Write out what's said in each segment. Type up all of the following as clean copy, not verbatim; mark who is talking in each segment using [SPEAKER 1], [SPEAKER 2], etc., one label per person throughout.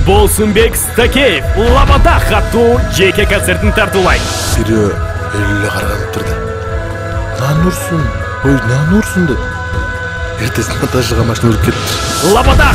[SPEAKER 1] Болсунбек Стакеев Лабада каттуу жеке концертин тартуулайт.
[SPEAKER 2] Сире эле карганып турду. Нанурсун, ой нанурсун деп. Эртесинен ташыга машина өтүп кетти.
[SPEAKER 1] Лабада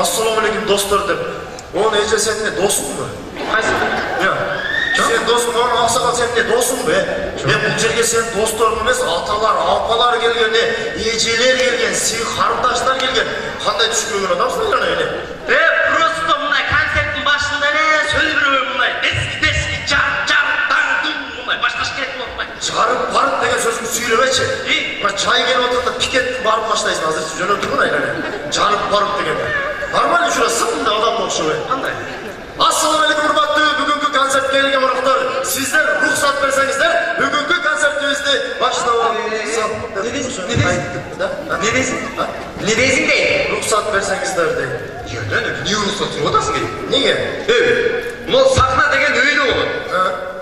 [SPEAKER 3] Assalamualaikum dostlar деп. Onun Ece seninle dostun mu?
[SPEAKER 4] Qaysi?
[SPEAKER 3] Ya. Sen dostun, onun Aksakal seninle dostun be. Ben bu жерге sen dostlarım емес, atalar, apalar gelgen, eceler gelgen, sen kardeşler gelgen. Qanday tushib ko'rgan adamsın lan öyle?
[SPEAKER 4] Просто мына концерттің başında
[SPEAKER 3] окшобойт.
[SPEAKER 4] Кандай?
[SPEAKER 3] Assalamu alaikum hurmatly bugungi konsertga kelgan qo'noqlar. Sizlar ruxsat bersangizlar, bugungi konsertimizni boshlab
[SPEAKER 4] Ne deysin deydi?
[SPEAKER 3] ruxsat bersangizlar deydi.
[SPEAKER 4] Yerden niye ruhsatını odasın deydi?
[SPEAKER 3] Niye?
[SPEAKER 4] Evet. Bu sahna degen öyle olur.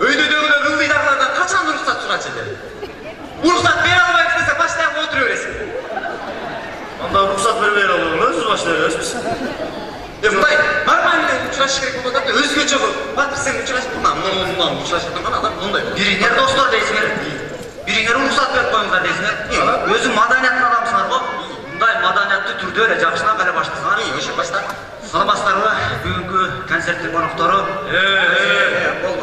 [SPEAKER 4] Öyle dögülen ıldıylardan kaçan ruhsat süratçı dedi. Bu ruhsat veri almayıp dese başlayıp oturuyorsun.
[SPEAKER 3] Onda ruxsat vermeyen olurlar, siz başlayıyoruz biz.
[SPEAKER 4] Bunday, normalde uçuraş gerek olmadan da özgürce bu. Bak sen uçuraş bundan uçuraş yapan adam bunday.
[SPEAKER 5] Biringer dostlar deysinler. Biringer ruhsat verip koyunlar deysinler. Özü madaniyatlı adamsınlar bu. Bunday madaniyatlı türde öyle jakşına böyle başlasınlar.
[SPEAKER 4] İyi, hoş başla.
[SPEAKER 5] Salamastарбы бүгүнкү концерттин коноктору.
[SPEAKER 4] Bol.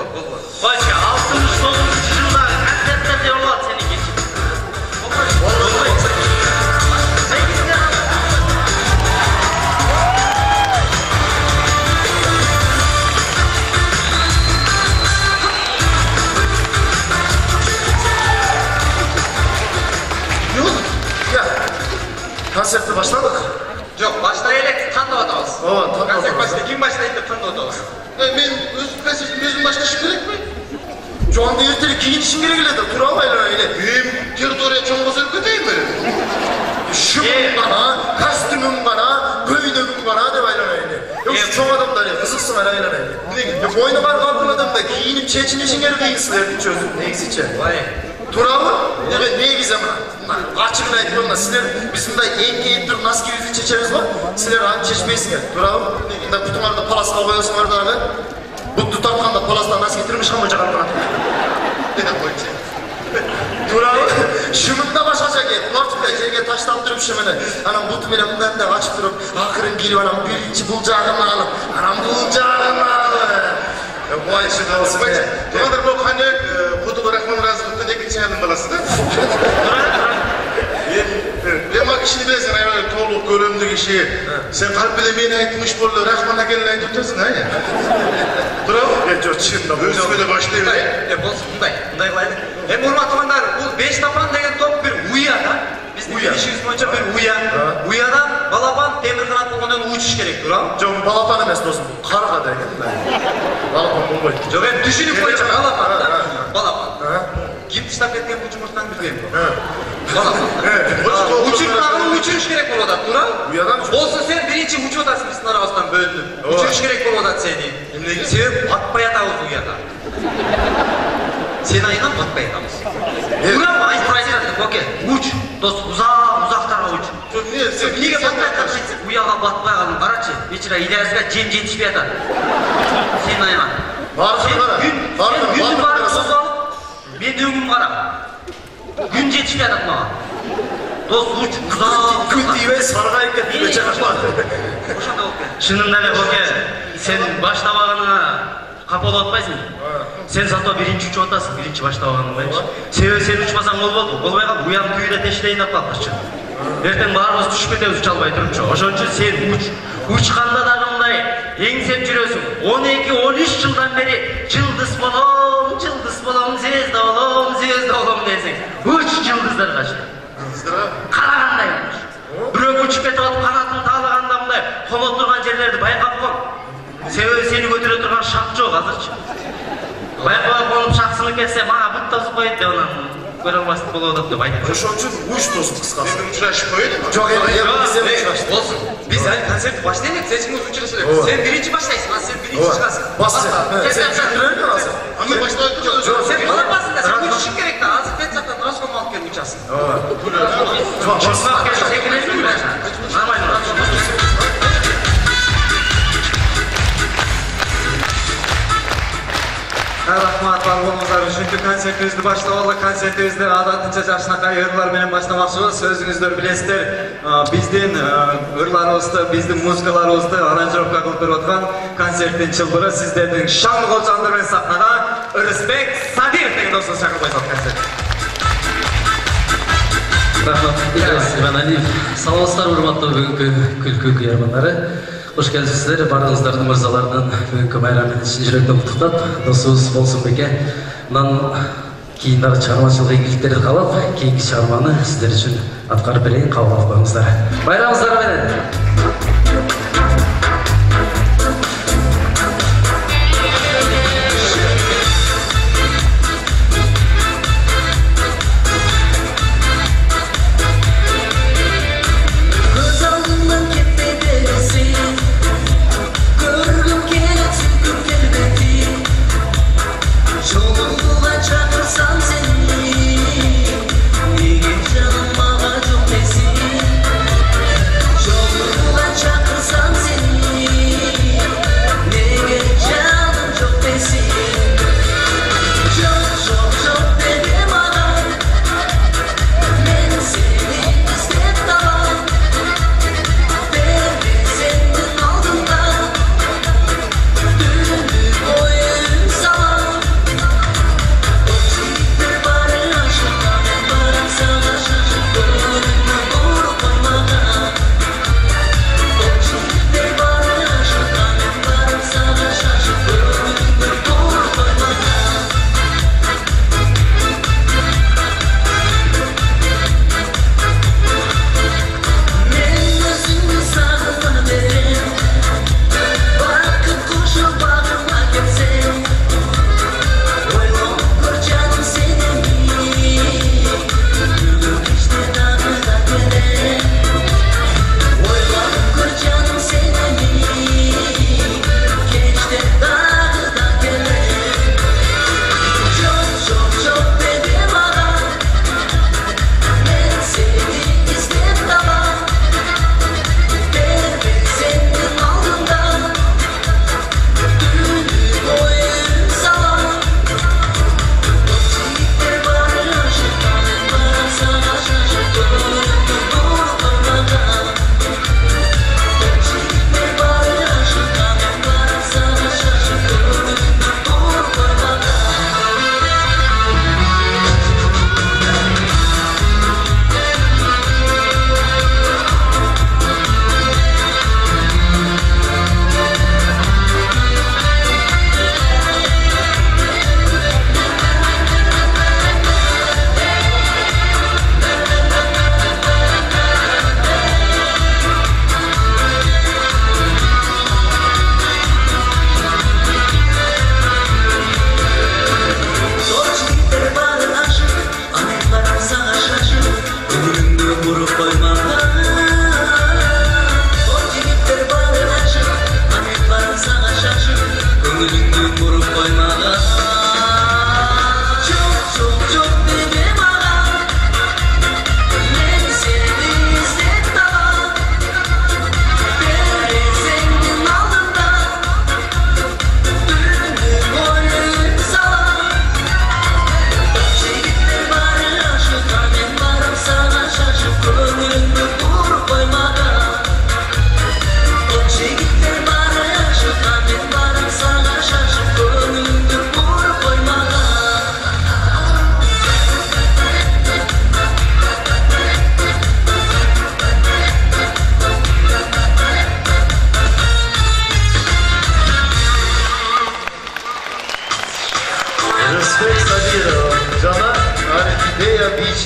[SPEAKER 5] Başka 69 жылдагы концерттерде болот сеники.
[SPEAKER 3] Konsertni başladık.
[SPEAKER 4] Yok, başlayalım, tanıdı otağız. Konsert başlayalım, kim başlayıp da tanıdı otağız?
[SPEAKER 3] Ben özüm başlaşım gerek mi? Şu anda ertelik giyinişim gerek de duramayla öyle. Benim teritoriya çoğun basarıp köteyim benim. Şımım bana, kostümüm bana, köydögüm bana de böyle öyle. Yoksa çoğun adamlar ya, kızıksın öyle öyle. Boynu var kalkıladım da giyinip çeçinişin gerek giyinsilerdi çözüm. Neyse içe.
[SPEAKER 4] Vay.
[SPEAKER 3] Turabı? Evet, neye gizem buna? Açıkla aytıp olma, sizler bizim de en Türk naski yüzü çeçemiz var. Sizler hani çeşmeysin ya. Turabı? Ne kutumarda palasına koyuyorsun var da abi. Bu tutarkan da palasına naski getirmiş hamurca kalkına. Ne de koyacak? Turabı? Şımında başaca gel. Kortupla yerge taştan durup şımını. Anam butu bile bundan da açıp durup. Akırın geliyor anam birinci bulacağını alıp. Anam bulacağını alıp. Bu ay için olsun be. Tumadır bu hani kutu bırakmam razılıkta ne geçeyelim balası da. Ben bak işini bilesen ayağına toğluq görümlü kişi. Sen kalbide beni aytmış bolu, Rahman'a gelin aytıptırsın ha ya. Bravo. Evet, yok çığında. Özüme de başlayayım.
[SPEAKER 4] Bolsun, bunday koyalım. Hem hurmatlımanlar, bu 5 tapan degen top bir uya da. Bizde işimiz boyunca bir uya. Uyadan balaban demir kanat olmadan uçuş gerek duram.
[SPEAKER 3] John balaban emez dostum. Karga degen de. Balaban bulmaydı.
[SPEAKER 4] Yok ben düşünüp koyacağım balaban da. Balaban. Kim dıştap etken bu cumhurttan bileyim. Balaban. Uçurtmağını uçuruş gerek olmadan duram.
[SPEAKER 3] Uyadan
[SPEAKER 4] olsun sen birinci uçu odasın bizden arasından böldün. Uçuruş gerek olmadan seni. Sebep batmaya da oldu uyada. Sen ayından batmaya da olsun.
[SPEAKER 5] Duram mı? Ayıp ayıp okey. Uç. Dost uzaktara uç.
[SPEAKER 4] Niye batmaya da olsun?
[SPEAKER 5] Uyağa batmaya kalın. Karaçı. İçine ilerisine cem yetişmeye da. Senin ayıman. Sen günün var toz alıp, ben öngüm kara. Gün yetişmeye da bana. Dost uç. Uzağa.
[SPEAKER 3] Gün diye sargayıp getirdi.
[SPEAKER 5] Oşanda okey. Şınında ne okey. Sen başlamağına kapalı atmaysın. Sen zato birinci uçu otasın, birinci başlamağını baymış. Sen uçmasan olmadı. Olmaya kal, uyan tüyüyle teşleyin atlatırçı. Erten bağırmaz düşüp ketemiz uç almay durupçu. Oşonçu sen uç. Uçkanda dağımday, engsep жүрөсүң. 12-13 жылдан beri Cıldız bolom, zezde olom desең. Uç cıldızlar kaçı. Kalagандай uç. Bürök uçup ketip atıp kanatın tağlaganda мындай комоп турган жерлерди байкап кол. Себеби сени көтөрө турган шак жок азырчы. Байкап болуп шаксынып кетсе мага бут тосуп коет деп анан көрө албастык болуп атат деп айтып.
[SPEAKER 3] Ошон үчүн уч достук кыскасы.
[SPEAKER 4] Bizim uçuraşıp koyalım mı?
[SPEAKER 3] Çok iyi.
[SPEAKER 4] Olsun. Biz hani konserti başlayalım, seçimiz uçuruşalım. Sen birinci başlaysın, sen birinci çıkarsın.
[SPEAKER 3] Bas sen bitirerken alsın.
[SPEAKER 4] Ama başlayalım. Sen bana basın da sen uçuşun gerek de az et zaten Rasko Malker uçarsın.
[SPEAKER 5] Basmak gerek tekrar mi uğraşan? Normal
[SPEAKER 6] Rahmat var olmazlar. Çünkü konsertimizde başlamalı. Konsertimizde adatınca жашынакай ырлар менен баштамакчыбыз. Өзүңүздөр билесиздер, биздин ырларыбызды, биздин музыкаларыбызды аранжировка кылып берип аткан концерттин чылбыры сиздердин шан колжандар менен сахнада Рысбек Садиров деген досубуз чакырып коюшат концерт.
[SPEAKER 7] Рахмат, Иван Алиев. Саламатсыздар, урматтуу бүгүнкү күлкү күйөрмандары. Хош келипсиздер. Баарыңыздардын мырзалардын бүгүнкү майрамы менен чын жүрөктөн куттуктап, досубуз Болсунбекке мындан кийин дагы чыгармачылык ийгиликтерди каалап, кийинки чыгарманы сиздер үчүн аткарып берейин, кабыл алып коюңуздар. Байрамыңыздар менен.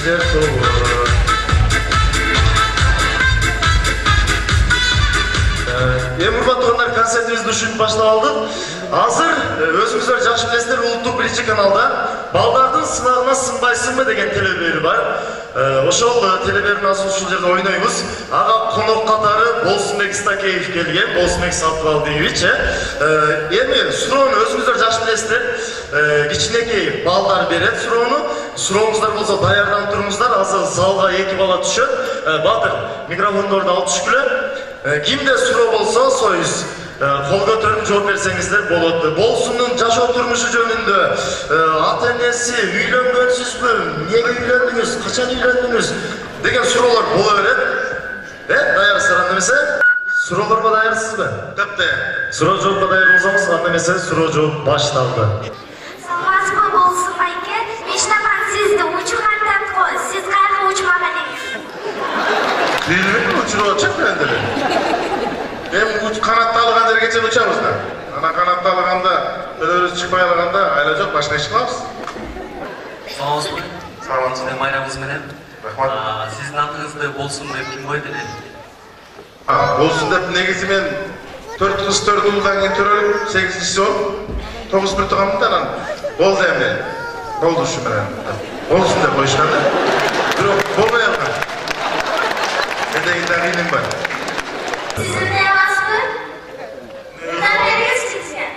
[SPEAKER 3] жер суу. Урматтуу концертибизди ушинтип баштап алдык. Азыр өзүңүздөр жакшы билесиздер, улуттук биринчи каналда балдардын сынагына сынбайсыңбы деген телебери бар. Ошол телебердин азыр ушул жерде ойнойбуз. Ага конок катары Болсунбек Стакеев келген, Болсунбек Сатыбалдиевич. Эми суроону өзүңүздөр жакшы билесиздер. Кичинекей балдар берет суроону. Сурооңуздар болсо даярданып туруңуздар. Азыр залга 2 бала түшөт. Батыр, микрофондорду алып түшкүлө. Кимде суроо болсо, союз кол көтөрүп жооп берсеңиздер болот. Болсундун жашоо турмушу жөнүндө, ата энеси үйлөнгөнсүзбү, эмнеге үйлөндүңүз, качан үйлөндүңүз деген суроолор боло берет. Даярсыздар анда эмесе? Суроолорго даярсызбы? Кепте. Суроо жоопко даяр болсоңуз, анда эмесе суроо жооп башталды.
[SPEAKER 8] Саламатсызбы Болсун байке? Мечтаман сизди учурган тапко, сиз кайра учмаган элеңиз.
[SPEAKER 3] Билбейм, учуруп атышат эндеби. Эми канатталган дергече учабыз да. Ана канатталганда, өдөрүбүз чыкпай алганда айла жок, башка иш кылабыз.
[SPEAKER 7] Саламатсызбы?
[SPEAKER 3] Саламатсызбы.
[SPEAKER 7] Майрамыңыз менен.
[SPEAKER 3] Рахмат.
[SPEAKER 7] Сиздин атыңызды Болсун деп ким койду эле?
[SPEAKER 3] Болсун деп негизи мен 4 кыз 4 уулдан кийин төрөлүп, 8-чиси болуп, 9 бир тууганмын да анан болду эми. Болду ушу менен. Болсун деп коюшкан да. Бирок болбой алган. Эдегин да кыйным бар.
[SPEAKER 8] Сиздин эмаспы? Набереңиз кимсиңер?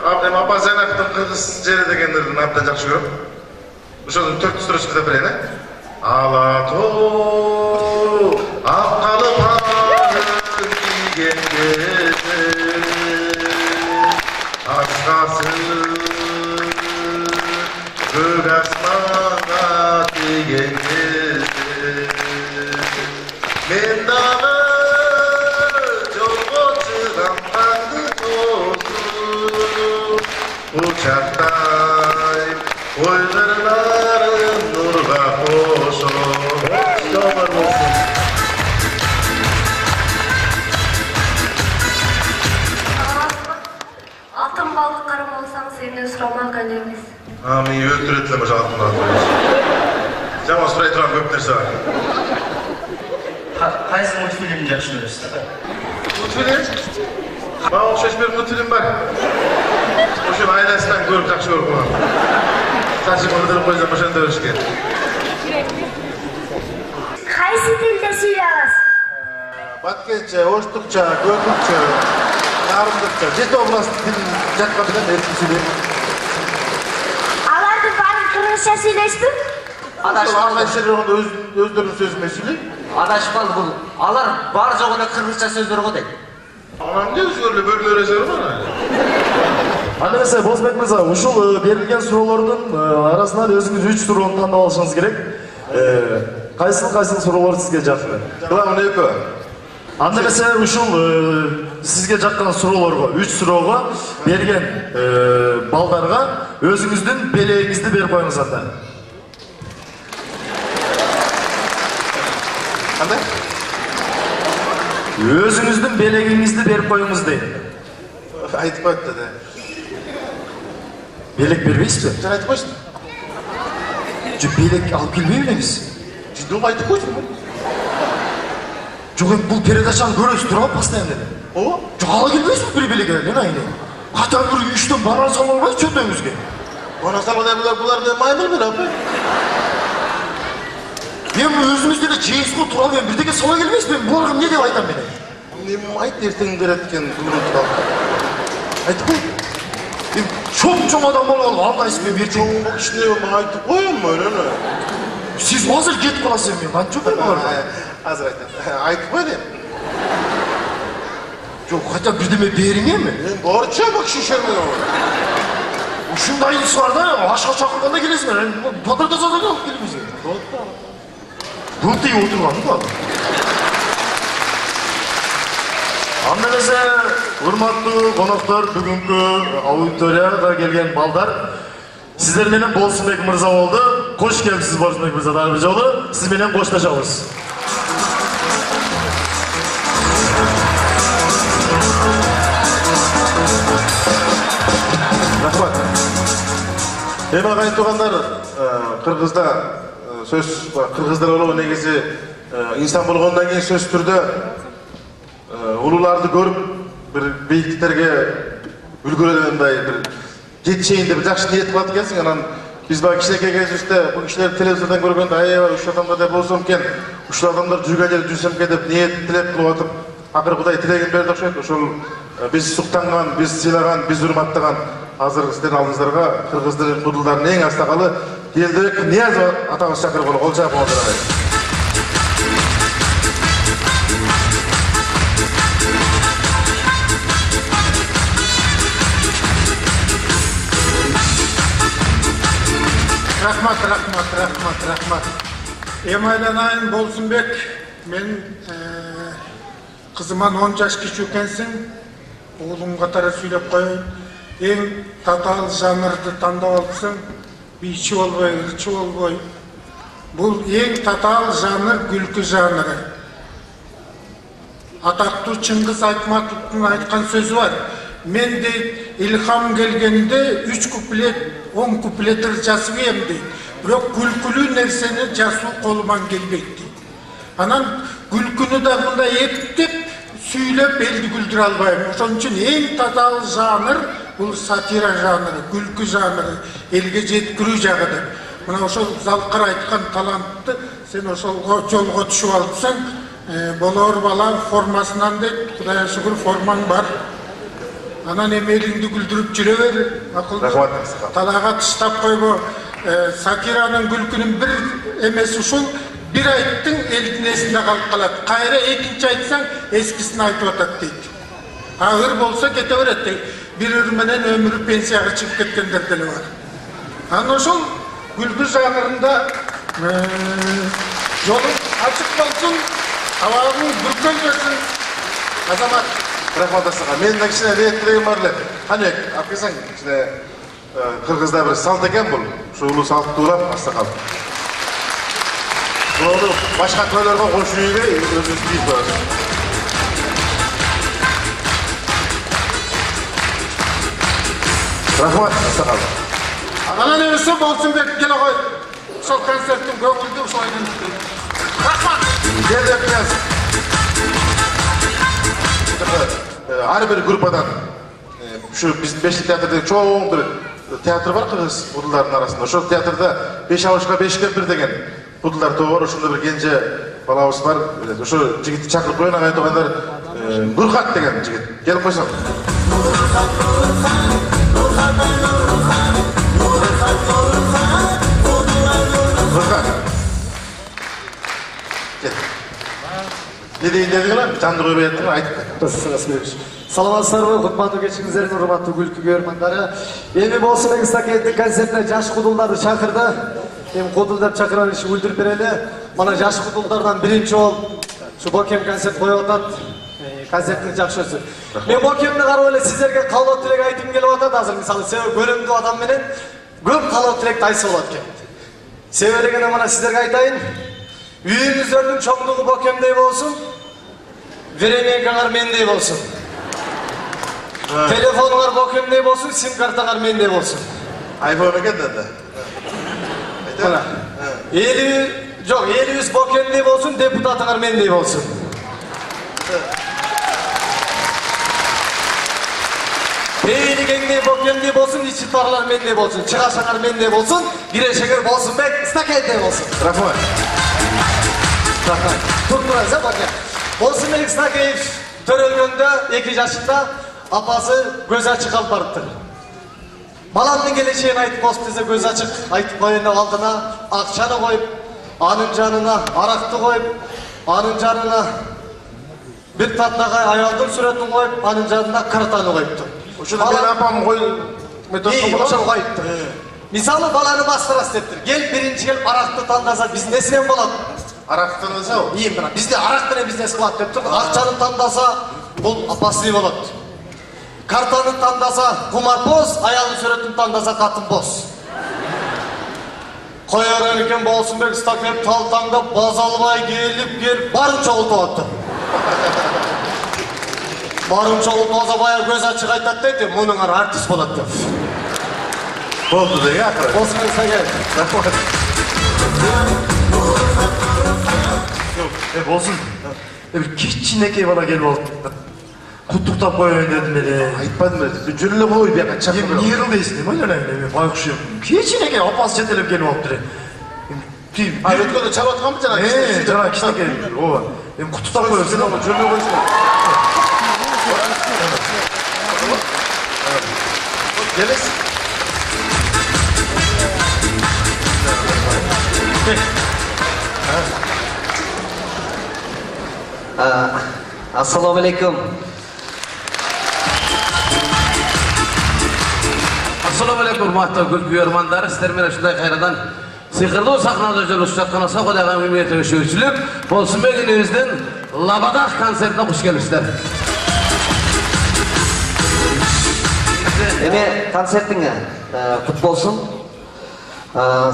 [SPEAKER 3] Абдем апа Зайнаптын кыргыз жери дегендердин абдан жакшы көрөм. Ошонун 4 строчка деп берейин, Ала тоо, аккалы парын кийген кезде, аскасын көк асманга тийген кезде, мен дагы жолго чыгам таңды тосуп, учактайм ойлорун нурга кошуп. Жолбар болсун.
[SPEAKER 8] Алтын балык карам болсаң, сенден сурамак элемиз.
[SPEAKER 3] Мени өлтүрөт элем ошо алтын балык. Жаман сурай турган көп нерсе бар.
[SPEAKER 5] Кайсы мультфильмди жакшы көрөсүз?
[SPEAKER 3] Мультфильм? Мага окшош бир мультфильм бар. Ошону айдасынан көрүп жакшы көрүп калгам. Сачы кылдырып койсом ошондо беришкен.
[SPEAKER 8] Кайсы тилде сүйлөй аласыз?
[SPEAKER 2] Баткенче, оштукча, көрдүкчө, нарымдыкча, жети областтын тилин жатка менен эркин сүйлөйм.
[SPEAKER 8] Аларды баары кыргызча сүйлөйсүзбү?
[SPEAKER 2] Өздөрүнүн сөзү менен сүйлөйм.
[SPEAKER 9] Адашпал бул. Алар бар жогуна кыргызча сөздөр го дейт.
[SPEAKER 3] Анан эмне өзгөрүлө бөлмө эсери бар?
[SPEAKER 10] Анда эмесе Болсунбек мырза, ушул берилген суроолордун арасынан өзүңүз 3 суроону тандап алышыңыз керек. Кайсыл суроолор сизге жакты?
[SPEAKER 2] Главный экөө.
[SPEAKER 10] Анда эмесе ушул сизге жаккан суроолорго, 3 суроого берген балдарга өзүңүздүн белегиңизди берип коюңуз анда.
[SPEAKER 2] Кандай?
[SPEAKER 10] Өзүңүздүн белегиңизди берип коюңуз дейт.
[SPEAKER 2] Айтып коет да.
[SPEAKER 10] Белек бербейсизби?
[SPEAKER 2] Сен айтып койсуң.
[SPEAKER 10] Белек алып келбей элеңиз.
[SPEAKER 2] Жидом айтып койсуң.
[SPEAKER 10] Жок, бул передачаны көрөсүз турабы постоянно?
[SPEAKER 2] Ооба.
[SPEAKER 10] Жок, ала келбейсизби бир белекке, мен айне. Ката бир 3төн баран салып албайсыз чөтөңүзгө.
[SPEAKER 2] Бана салган булар маймыл мен апа.
[SPEAKER 10] Мен өзүңүздө эле жейсиз го тура мен бирдеке сала келбейсизби? Буларга эмне деп айтам мен?
[SPEAKER 2] Эмне айт эртең берет экен күндү айтып кой.
[SPEAKER 10] Чоң адам болуп алдайсыз мен ертең.
[SPEAKER 2] Ишне мага айтып коем мен.
[SPEAKER 10] Сиз азыр кетип каласыз мен кантип болор?
[SPEAKER 2] Азыр айтам. Айтып кой дейм.
[SPEAKER 10] Жок, хотя бирдеме бериң эми.
[SPEAKER 2] Мен борчу бак шишермен.
[SPEAKER 10] Ушундайыңыз бар да, ашка чакырганда келесиз мен. Батыр тазадан алып келбейсиз. Болот да. Бунтый отурган да. Анда эмесе, урматтуу коноктор, бүгүнкү аудиторияга келген балдар, сиздер менен Болсунбек мырза болду. Кош келипсиз Болсунбек мырза дагы бир жолу. Сиз менен коштошобуз.
[SPEAKER 2] Рахмат. Эми агайын туугандар, Кыргызда сөз кыргыздар болобу негизи инсан болгондон кийин сөз түрдө улууларды көрүп бир бийиктиктерге үлгүргөндөй бир жетишейин деп жакшы ниет кылат экенсиң. Анан биз баягы кичинекей кезибизде бул кишилерди телевизордон көргөндө аябай ушул адамдар болсом экен, ушул адамдар жүргөн жерде жүрсөм экен деп ниет тилеп кылып атып, акыры Кудай тилегин берди окшойт. Ошол биз суктанган, биз сыйлаган, биз урматтаган азыр сиздердин алдыңыздарга кыргыз тилин кудулдарынын эң астакалы Келдибек Ниязов атабыз чакыргылы кол жаап алдырабыз.
[SPEAKER 11] Рахмат. Эмайланайын Болсунбек, мен кызыман 10 жаш кичүү экенсиң, уулум катары сүйлөп коеюн. Эң татаал жанрды тандап алыпсың, бийчи болбой, ырчы болбой. Бул эң татаал жанр күлкү жанры. Атактуу Чыңгыз Айтматовдун айткан сөзү бар. Мен дейт илхам келгенде 3 куплет, 10 куплеттер жазып ем дейт. Бирок күлкүлүү нерсени жасуу колуман келбейт дейт. Анан күлкүнү да мындай эптеп сүйлөп элди күлдүрө албайм. Ошон үчүн эң татаал жанр бул сатира жанры, күлкү жанры, элге жеткирүү жагыда. Мына ошол Залкар айткан талантты сен ошолго жолго түшүп алсаң, болор бала формасынан дейт, Кудайга шүгүр формаң бар. Анан эмелиңди күлдүрүп жүрө бер, акылды. Талаага тыштап койбо. Сатиранын күлкүнүн бир эмеси ушул, бир айттың элдин эсинде калып калат. Кайра экинчи айтсаң, эскисин айтып атат дейт. Ыр болсо кете берет дейт. Бир ыр менен өмүрү пенсияга чыгып кеткендер деле бар. Анан ошол күлкү жанрында жолуң ачык болсун, абагың бүркөлбөсүн. Азамат,
[SPEAKER 2] рахмат асыга. Менин да кичине ниеттилигим бар эле. Кане, акысаң кичине кыргызда бир салт экен бул. Ушул салттуулап астакал. Буну башка тойлорго кошуп ийбей, өзүбүз бийип коебуз. Рахмат астакал.
[SPEAKER 11] Анан эмесе Болсунбек келе кой. Ошол концерттин көңүлдү ошол айдан. Рахмат.
[SPEAKER 2] Келдик Нияз. Ар бир группадан ушу биздин Бештик театрда чоң бир театр бар кыргыз будулдардын арасында. Ошол театрда 5 авышка 5 кемпир деген будулдар тобу бар. Ошондо бир кенже балабыз бар. Ошо жигитти чакырып коюн, ага айтгандар Нурхат деген жигит. Келип койсоң. Нурхат. Не дейін деді ғана, жанды қойбай еттің, айтып.
[SPEAKER 12] Саламатсыздарбы, кутмандуу кечиңиздер, урматтуу күлкү көрөрмандары. Эми Болсунбек Ыстакелдин концертине жаш кудулдарды чакырды. Эми кудул деп чакырган иши билдирип берели. Мана жаш кудулдардан биринчи жолу ушу Бокем концерт коюп атат. Концерттин жакшы өзү. Мен Бокемди карап эле сиздерге каалоо тилек айтып келип атат азыр. Мисалы, себеби көрөмдүү адам менен көп каалоо тилекти айтса болот экен. Себеби дегенде мана сиздерге айтайын. Үйүңүздөрдүн чоңдугу Бокемдей болсун, веремейкаңар мендей болсун. Телефонуңар Бокемдей болсун, сим картаңар мендей болсун.
[SPEAKER 2] Айфон экен да.
[SPEAKER 12] Мына. Жок, элибиз Бокемдей болсун, депутатыңар мендей болсун. Бейлигеңдей Бокемдей болсун, ичи тарлар мендей болсун, чыгашаңар мендей болсун, кирешеңер Болсунбек Ыстакелдей болсун.
[SPEAKER 2] Рахмат.
[SPEAKER 12] Турмурайыз, Бокем. Болсунбек Ыстакелов төрөлгөндө 2 жашында апасы көз ачык алып барыптыр. Баламдын келечегин айтып коюп десе көз ачык айтып коюн алдына акчаны коюп, анын жанына аракты коюп, анын жанына бир таттагай аялдын сүрөтүн коюп, анын жанына картаны коюптур.
[SPEAKER 2] Ошондо мен апам
[SPEAKER 12] ошол коюптур. Мисалы баланы бастырас дептир. Кел биринчи келип аракты тандаса биз несинен болот?
[SPEAKER 2] Аракты тандасабы?
[SPEAKER 12] Мына бизде арак менен бизнес кылат деп тур. Акчаны тандаса бул опасный болот. Картаны тандаса кумарбоз, аялдын сүрөтүн тандаса катынбоз. Коёр экен Болсунбек Ыстакелов талтаңда баз албай келип барынча олтопту. Барынча олтоса бая көз ачык айтат дейт, мунуңар артист болот деп.
[SPEAKER 2] Болду деги акыры.
[SPEAKER 12] Болсунбек Ыстакелов.
[SPEAKER 10] Olsun. Bir kiçinekey bana gelip oldu. Kutlukta koyayım dedim hele.
[SPEAKER 2] Aytmadım ben. Jürüle koy bir yakın çakır.
[SPEAKER 10] Niye yıldayısın değil mi? Öyle ne? Baykuş yok. Kiçinekey apaz çetelep gelip oldu dire.
[SPEAKER 2] Ay ötkönde çalatkan mı cana?
[SPEAKER 10] Cana kiçinekey. Ova. Benim kutlukta koyayım sen ama jürüle koysun.
[SPEAKER 2] Gelesin.
[SPEAKER 9] Assalomu alaykum.
[SPEAKER 7] Assalomu alaykum hurmatli kulku yormanlari. Sizlar meni shunday qayradan sehrli sahnada joylashayotgan Soqodaga mimiyete sho'chilik Bolsunbek ininizdan Labadah konsertine xush kelibsizlar.
[SPEAKER 9] Eme konsertingga qut bo'lsin.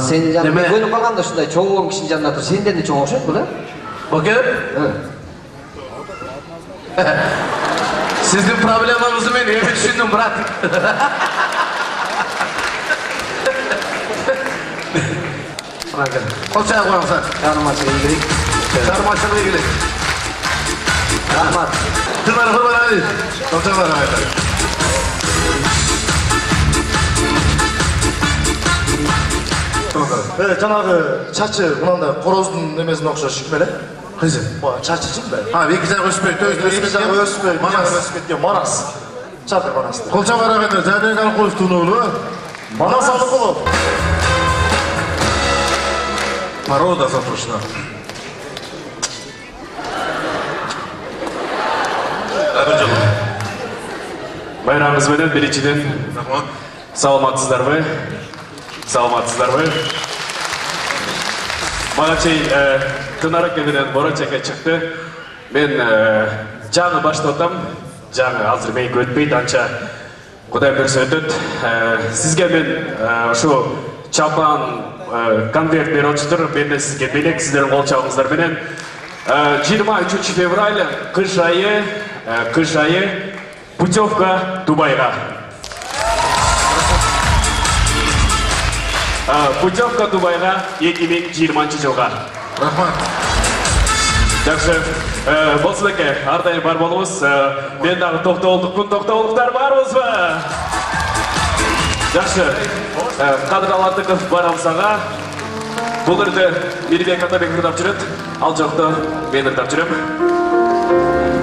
[SPEAKER 9] Sen janыңda ko'nib qolganda shunday cho'ng kishini janында tur. Sendan da cho'ng o'xshaydi bular.
[SPEAKER 7] Bakın. Sizin problemanızı ben iyi düşündüm brat. Bakın. Kolçaya koyalım sen.
[SPEAKER 9] Yarmaçıga ilgili.
[SPEAKER 7] Yarmaçıga ilgili.
[SPEAKER 9] Rahmat.
[SPEAKER 10] Hırmana hadi. Kolçaya koyalım hadi. Жаңағы чачы мынандай қороздың немесіне ұқсас шықмелі. Қайсы? Чачычын бәрі. Bir güzel өспек, өспек, манас кеткен, манас. Чаты манасты. Қолча барағанда жәден қал қойып тұнуылы. Манас алы қолып. Порода запрещена.
[SPEAKER 1] Bayramımız менен биринчиден саламатсыздарбы? Саламатсыздарбы? Мага чейин Тынараке менен Борончаке чыкты. Мен жаңы баштап атам. Жаңы азыр меники өтпейт, анча Кудай берсе өтөт. Сизге мен ушу чапан конверт берип атыптыр. Мен де сизге белек, сиздердин кол чабыңыздар менен 23 февраль кыш айы путевка Дубайга. Путевка Дубайга 2020 жылга.
[SPEAKER 10] Рахмат.
[SPEAKER 1] Жақсы, Болсынбеке, ардайым бар болуңуз. Мен дагы токтолдукмун, токтолдуктар барбызбы? Жақсы, Кадыралардыков барамыз ага. Бул жерде Мирбек Атабек ырдап жүрөт, ал жокто мен ырдап жүрөм.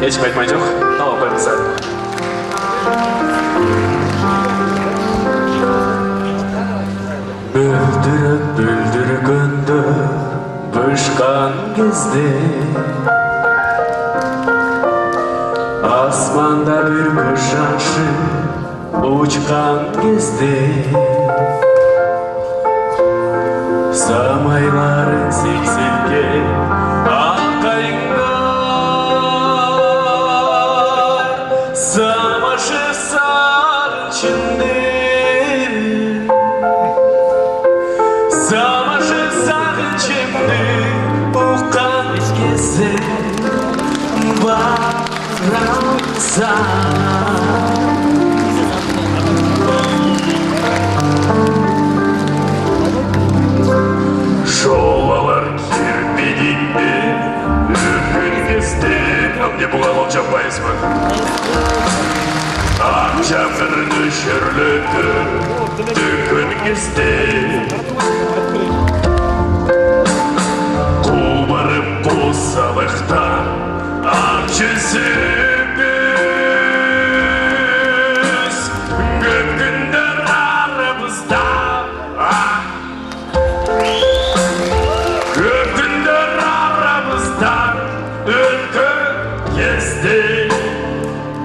[SPEAKER 1] Эч айтмай жок, талап коюңуздар. Бүлдіргенді бышқан кезде Асманда бір күш жаншы ұчқан кезде Самайларын сексеткен аққайыңдар Самашы сарын ішінде Самашы сағын чемді ұққан ешкесі барамса Жолалар терпедейді өкінгестен Ал не бұға ол жаппайыз ба? Ақшамыр нөшірлікі өкінгестен Құбарып қосалықтан ақ жүзіміз Көкіндір арымызда Көкіндір арымызда өткен кезде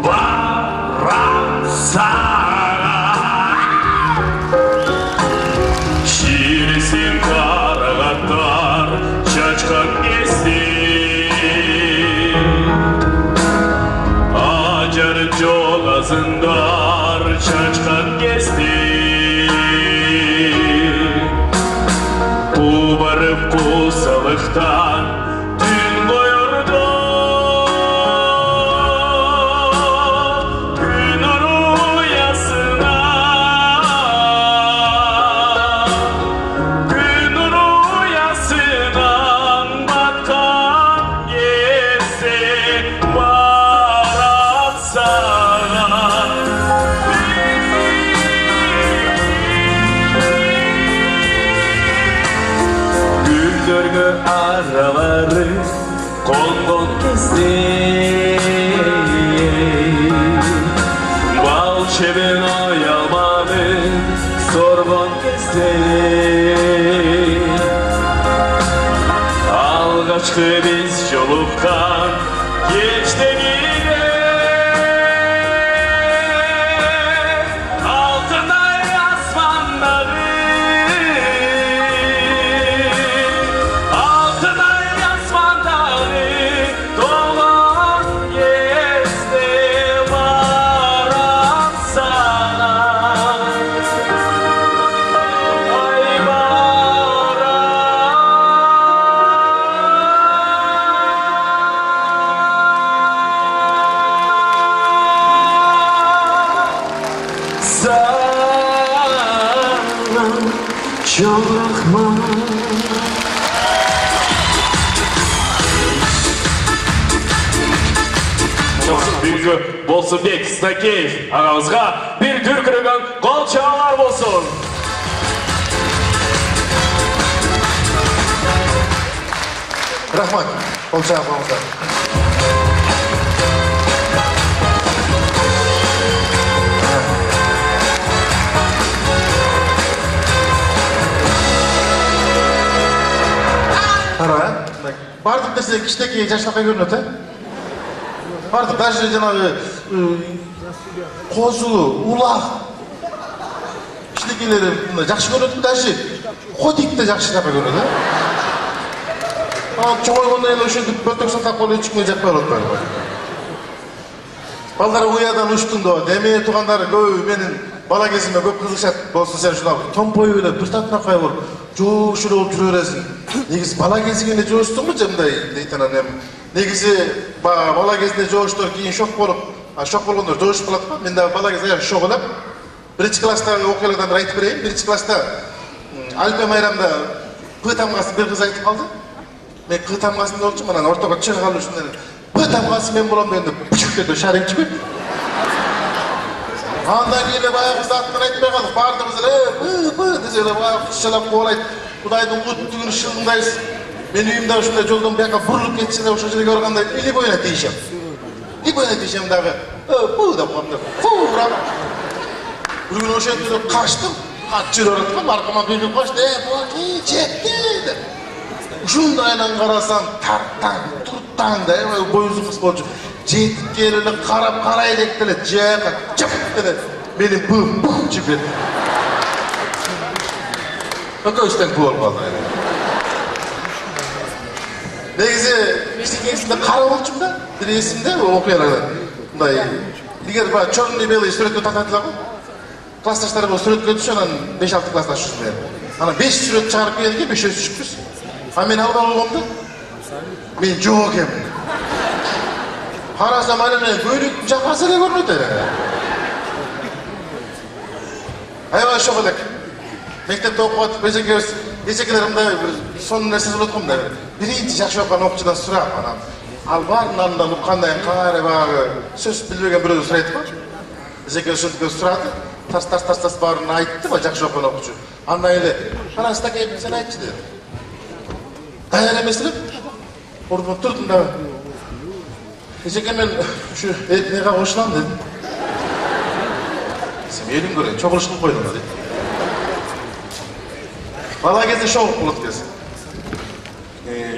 [SPEAKER 1] барамса Ширесен қарағаттар шашқан кезде Ажар жол азындар шашқан кезде Құбарып қосалықтан түн қойырды Күн ұясына Күн ұясына araları kongon кезде bal çeben oyalmadı sorgon кезде algaçkı biz jolukkan geçti Bolsunbek Снакеев ағамызға bir дүркіреген қол чағалар болсын.
[SPEAKER 2] Рахмат, қол чағаларыңыздар. Бардық десе кішкентай жашынақай көрінеді. Бардық, даже жаңағы қозы, улақ кішкентайлері жақсы көрінеді, даже қодикті жақсынақай көрінеді. Чоңойғанда енді өшендік бөттік сатақ қолы ешкімге жақпай олады. Балдар ұядан ұштың да, деме туғандары көй менің бала кезіме көп қызықшат болсын сен шынау. Томпой өлі бір татына қай бол, жоғышыр олып жүр өресің. Негізі бала кезігінде жоғыштың мұ жымдай дейтінен ем. Негізі бала кезінде жоғыштыр кейін шоқ болып, шоқ болғандар жоғышып қалады ма? Мен де бала кезінде шоқ олап. Бірінші класстағы оқиғадан бір айтып берейін. Бірінші класста Альпе майрамда П тамғасы бір қыз айтып қалды. Мен Q тамғасында oldu mana ortaga çığa kalır şundan. P tamgası men bolam dedim. Püçük dedi şarın çıkıp. Andan gelip bayağı kız atman aytmay kaldık. Bardımız desele bayağı kışçalap kovalaydı. Kudaydım kuttugunu şılındayız. Men uyumda şunda joldan bir yaka burulup geçsin de o şöyle görganda ili boyuna deyişem. İli boyuna deyişem dağı. Bu da boğamda. Fuuram. Bugün o şekilde kaçtım. Kaççır öğretmen arkama dönüp kaçtı. Bu ki çekti dedi. Şundayla karasan tarttan, turttan da boyuzu kız bolcu. Жетіп келілі қарап қарай дектілі жайға чып деді. Менің бұм жіп еді. Өкөштен көп болды. Негізі, есімде қара болчым да, бір есімде оқиғаларда. Егер черный белый суретке тататыла ғой, классташтары бұл суретке түсі, анан 5-6 классташ жүрді. Анан 5 сурет шығарып келген, 5 өз шықпыз. А мен алып алғамды, мен жоқ ем. Қарасам әлемнен көйлектің жақасы не көрінеді. Айбай шоқ едік. Мектепте оқып атып, есекелерімді соның нәрсесі болып қымда. Бірінші жақшы оқыған оқытшыдан сұрақ. Ал бардың алдынан ұққандайын қағары бағы сөз білбеген біреуді сұрайды ма? Есекелер шөндігі сұрады. Тарс барын айтты ба жақшы оқыған оқытшы. Анда елі, қана стакайып сен айтшы деді. Даяр емесіліп, ордың тұрдым да. Есеке мен şu etneye қошылам дедім. Сен елін көрейін, чоғылышқыл қойдың ба дейді. Бала кезде шоғық болады кезі.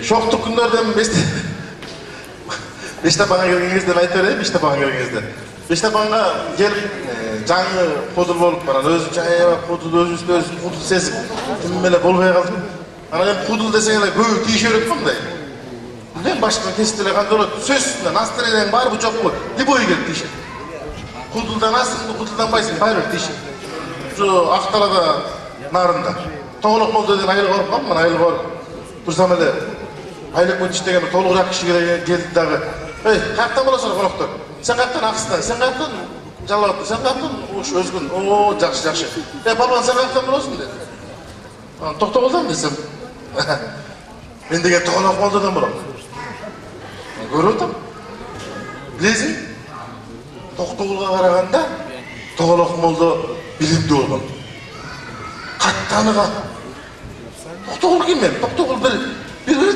[SPEAKER 2] Шоқтық күндерден Бештапанға келген кезден айта берейін, Бештапанға келген кезден. Бештапанға келіп, жаңы қодыл болып, өзім жайыға қодыл, өзім қодыл сезіп, түмімеле болмай қалдым. Ана мен қодыл десең әлі көй тиіше өрет қымдай. Мен başkan testile kandırıyor, sözsünden, настроениең бар bu çok mu? Liboy geldi dişi. Kuduldan asın, kuduldan baysın, bayır dişi. Şu Aktalada narında. Toğuluk oldu dediğin aylık oruk var mı? Aylık oruk. Dursam öyle. Aylık bu dişte gelme, toğuluk kişi geldi dağı. Hey, kalptan bula sonra konuktur. Sen kalptan aksından, sen kalptan jalavatlı, sen kalptan özgün. Oo, jakşı. Balban sen kalptan bulasın dedi. Tokta oldan desem. Ben de toğuluk oldu da bulam. Көріп білесің, Тоқтоғылға қарағанда Тоғылық молды білімді болған. Қаттаныға. Тоқтоғыл кем мен? Тоқтоғыл бір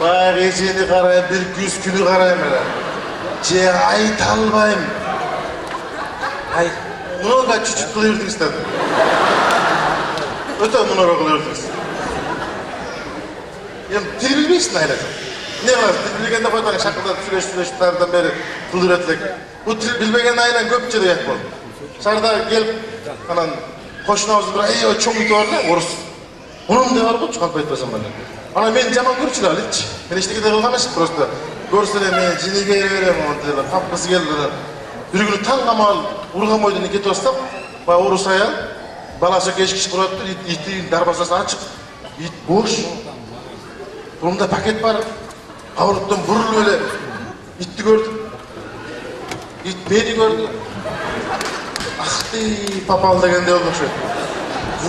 [SPEAKER 2] Bak geceni karayım, bir güz günü karayım hele. Ce ayta albayım. Ay, bunu da çüçük kılıyordunuz tabi. Öte bunları kılıyordunuz. Yani dil bilmeysin ayrıca. Ne var? Dil bilgende koydan şakılda süreç tarihten beri kıldır etlik. Bu dil bilmegen aynen köpçe de yak bol. Şarda gelip kanan koşun ağzı bir ey o çoğun iti var ne? Orus. Onun da var bu çıkart baytmasam bana. Ana ben jaman görçülü al hiç. Ben işte gide kılgamışım prosto. Görsene men jini geri verem onu dediler. Kapkısı geldiler. Bir günü tan kamal urgam oydun iki tostam. Ba Orus ayal. Balası geçkiş bıraktı. İti darbasası açık. İt boş. Bunun da paket var. Avruttun vurul öyle. İtti gördüm. İt beni gördü. Ah dey papal degende olmuş.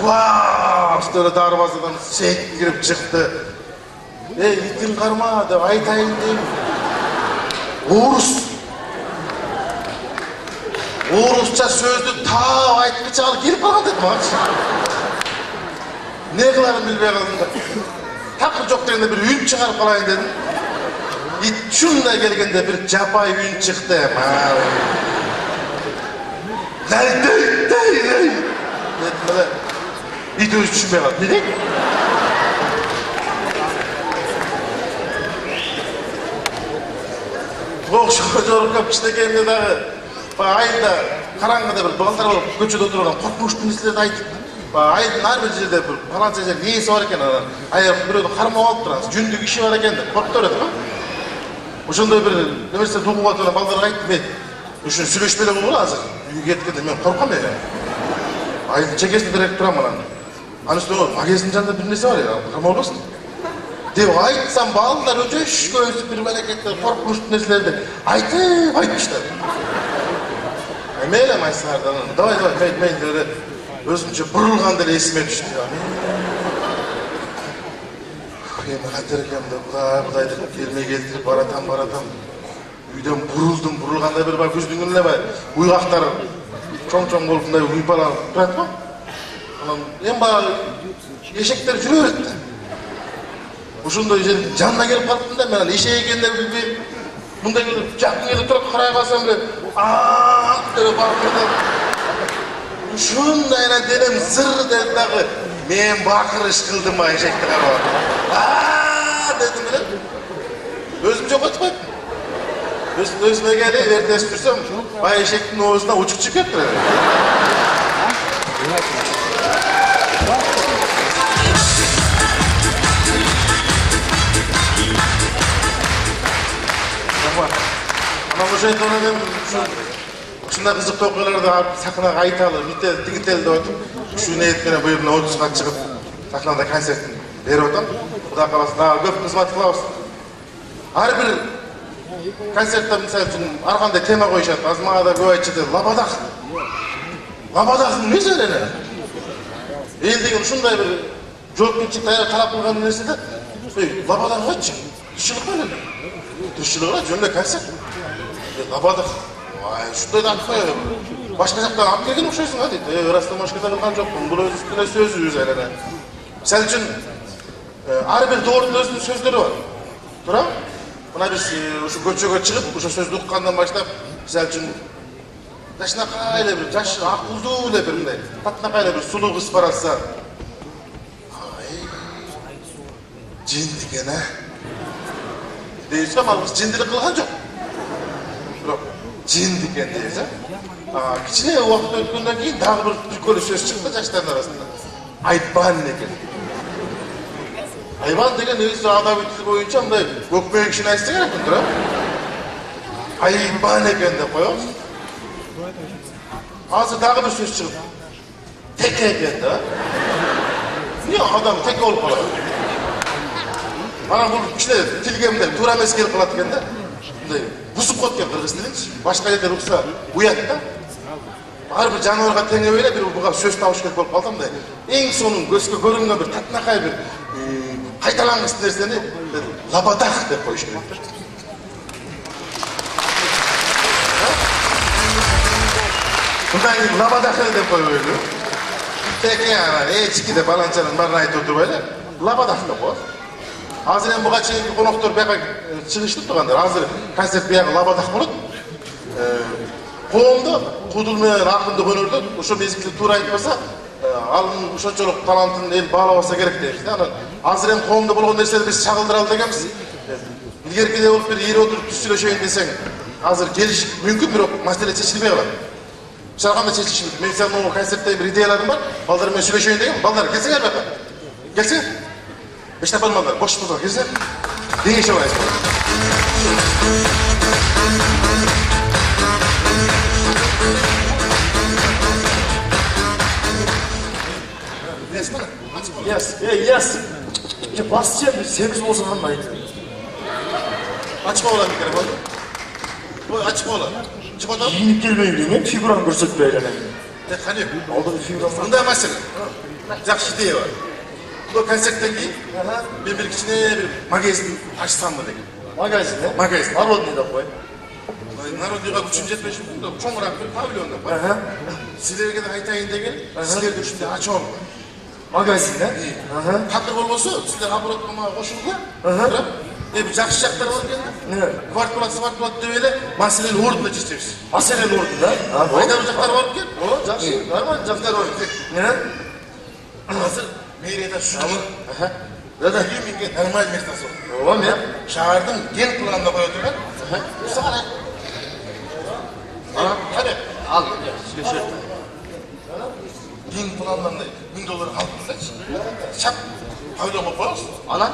[SPEAKER 2] Vaaaa! İşte öyle darbazadan seyit girip çıktı. İtin karma da aytayın deyim. Orus. Orusça sözdü ta aytını çal gelip bana dedim abi. Ne kılarım bilmeye kaldım da. Takı çok derinde bir ün çıkarıp kalayın dedim. İt şunda gelgende bir capay ün çıktı hem. Dey. Dedim öyle. İt öyle düşünmeye kaldım. Ne diyeyim? Çoğuk kapışta kendine dağı. Ayında karangıda bir baltar olup göçüde oturulan korkmuş günüsleri de aytıp. Aydın her bir yerde bir falan çeşer neyse var eken adam. Ayar bir öyle karma alıp duran. Cündük işi var eken de korktu öyle değil mi? Oşunda bir üniversite doğu vatına baltar aytıp ve düşün süreçmeli bu lazım. Büyük etkende ben korkam ya. Aydın çekesini direkt duran bana. Hani üstüne o magazin canında bir nesi var ya. Karma olursun. Dev aytsam bağlılar öceş göğüsü bir meleketler korkmuş nesilerde aytmışlar. Meylem aysınlardan onu. Davay meyin öyle özümce burulgan dele esime düştü ya. Ben katerkemde budaydı kelime geltirip baratam. Uydan burulganda bir bak yüzdün gününe bak. Uygaktar çoğun golfunda uypalan bırakma. En bağlı eşekler şunu öğretti. Uşunda canına gelip kalktım da ben işe ekenler bilmeyim. Bunda gelip jakın gelip durup karaya kalsam bile aaa böyle bakırdım. Uşundayla denem zırr dedi dağı. Men bakır iş kıldım ha eşekler var. Aaa dedim bile. Özümce batmayıp. Özüme geldi ertesi dursam bay eşektin oğuzuna uçuk çıkıyor. Ama bu şeyde ona ben şunda kızık tokalarda sakına aytalı, bitel, digital de otup şu neyetkene buyuruna 30 kat çıkıp sakınada konsertin beri otam. Bu da kalası daha köp kızmat kılavuz. Her bir konsertte misal için arkanda tema koyuşat, azmağa da göğe labadak. Labadak ne söylene? Eğildiğin şunday bir jolkun tayar talap kılgan neresi de labadak kaçı? Dışılık böyle. Dışılığa cümle konser. Labadak. Vay şunda da atma ya. Başka jaktan alıp kelgen okşaysın hadi. Örastan başka da kılgan jokmун. Bul öz üstüne söz yüz elene. Misal için Ар бир доордун өзүнүн сөздөрү бар. Туурабы? Мына биз ушу көчөгө чыгып, ошо сөздү уккандан баштап, мисалы үчүн жашнакай эле бир жаш акылдуу эле бир мындай татнакай эле бир сулуу кыз баратса, жинд экен, а? Дейсиз, ал кыз жиндилик кылган жок. Бирок жинд экен дейсиз, а? Кичине убакыт өткөндөн кийин дагы бир түркөлүү сөз чыкты жаштардын арасында. Айбан экен. Айбан деген өзү адаби тил боюнча мындай өкмө кишини айтса керек экен, туурабы? Айбан экен деп коебуз. Азыр дагы бир сөз чыгып. Теке экен да. Эмне адам теке болуп калат? Анан бул кичине тилге мындай туура эмес келип калат экен да. Мындай бузуп коет экен кыргыз тилинчи. Башка жерде укса уят да. Ар бир жаныбарга теңеп эле бир буга сөз табыш керек болуп калды мындай. Эң сонун көзгө көрүнгөн бир татнакай бир кайталангыс нерсени лабадах деп коюш керек. Мындай лабадах деп коюп эле. Теке ана эчки деп баланчанын баарын айтып отурбайлы. Лабадах деп коебуз. Азыр эми буга чейинки коноктор бияка чыгышты тургандар. Азыр концерт бияка лабадах болот. Коомдо кудул менен акындык өнөрдө ошо мезгилде туура айтпаса, алын ошончолук талантын эл баалабаса керек дейбиз да. Анан азыр эми коомдо болгон нерсени биз чагылдыралы дегенбиз. Илгеркиде болуп бир ири отуруп түз сүйлөшөйүн десең, азыр келиш мүмкүн, бирок маселе чечилбей калат. Мисалы кандай чечилиши мүмкүн? Мен сенин могу концертте бир идеяларым бар. Балдар менен сүйлөшөйүн дегем. Балдар келсеңер бияка. Келсеңер. Эч таппадым балдар. Бош болсо келсеңер. Кеңешип алайсыз.
[SPEAKER 10] Yes, yes. Basça bir seviz olsa kандай.
[SPEAKER 2] Açma olan mikrofonu. Bu açma olan. Çıkmadan.
[SPEAKER 10] Yiyinip gelmeyin demen, figuran görsetmeye eğlenelim.
[SPEAKER 2] Hani?
[SPEAKER 10] Aldı bir figuran var.
[SPEAKER 2] Bunda mesele. Жақсы идея var. Bu konsertten кейін ben bir kişine bir magazin açsam mı dedim.
[SPEAKER 10] Magazin ne?
[SPEAKER 2] Magazin.
[SPEAKER 10] Народныйда koy.
[SPEAKER 2] Народныйға күшім жетпей жүрмін, чоңырақ бір павильонда бар. Сіздерге де айтайын деген, сіздерді үшінде açalım.
[SPEAKER 10] Magazin ne?
[SPEAKER 2] Қатыр болмаса, сіздер оборотқа қосылға. Bir жақсы жақтар бар екен. Кварт болады деп еле, мәселені орнында шешеміз.
[SPEAKER 10] Мәселені орнында?
[SPEAKER 2] Пайдалы жақтар бар екен.
[SPEAKER 10] Жақсы, нормально жақтар бар екен.
[SPEAKER 2] Hazır Meyre'de şunu. Minge normal mesele sor.
[SPEAKER 10] Oğlum ya.
[SPEAKER 2] Şahardın gen planında koy oturgan. Bu sana. Hadi.
[SPEAKER 10] Al. Söyle.
[SPEAKER 2] Gen planlarında $1000 aldık. Şap. Pavlova koyuz.
[SPEAKER 10] Alan.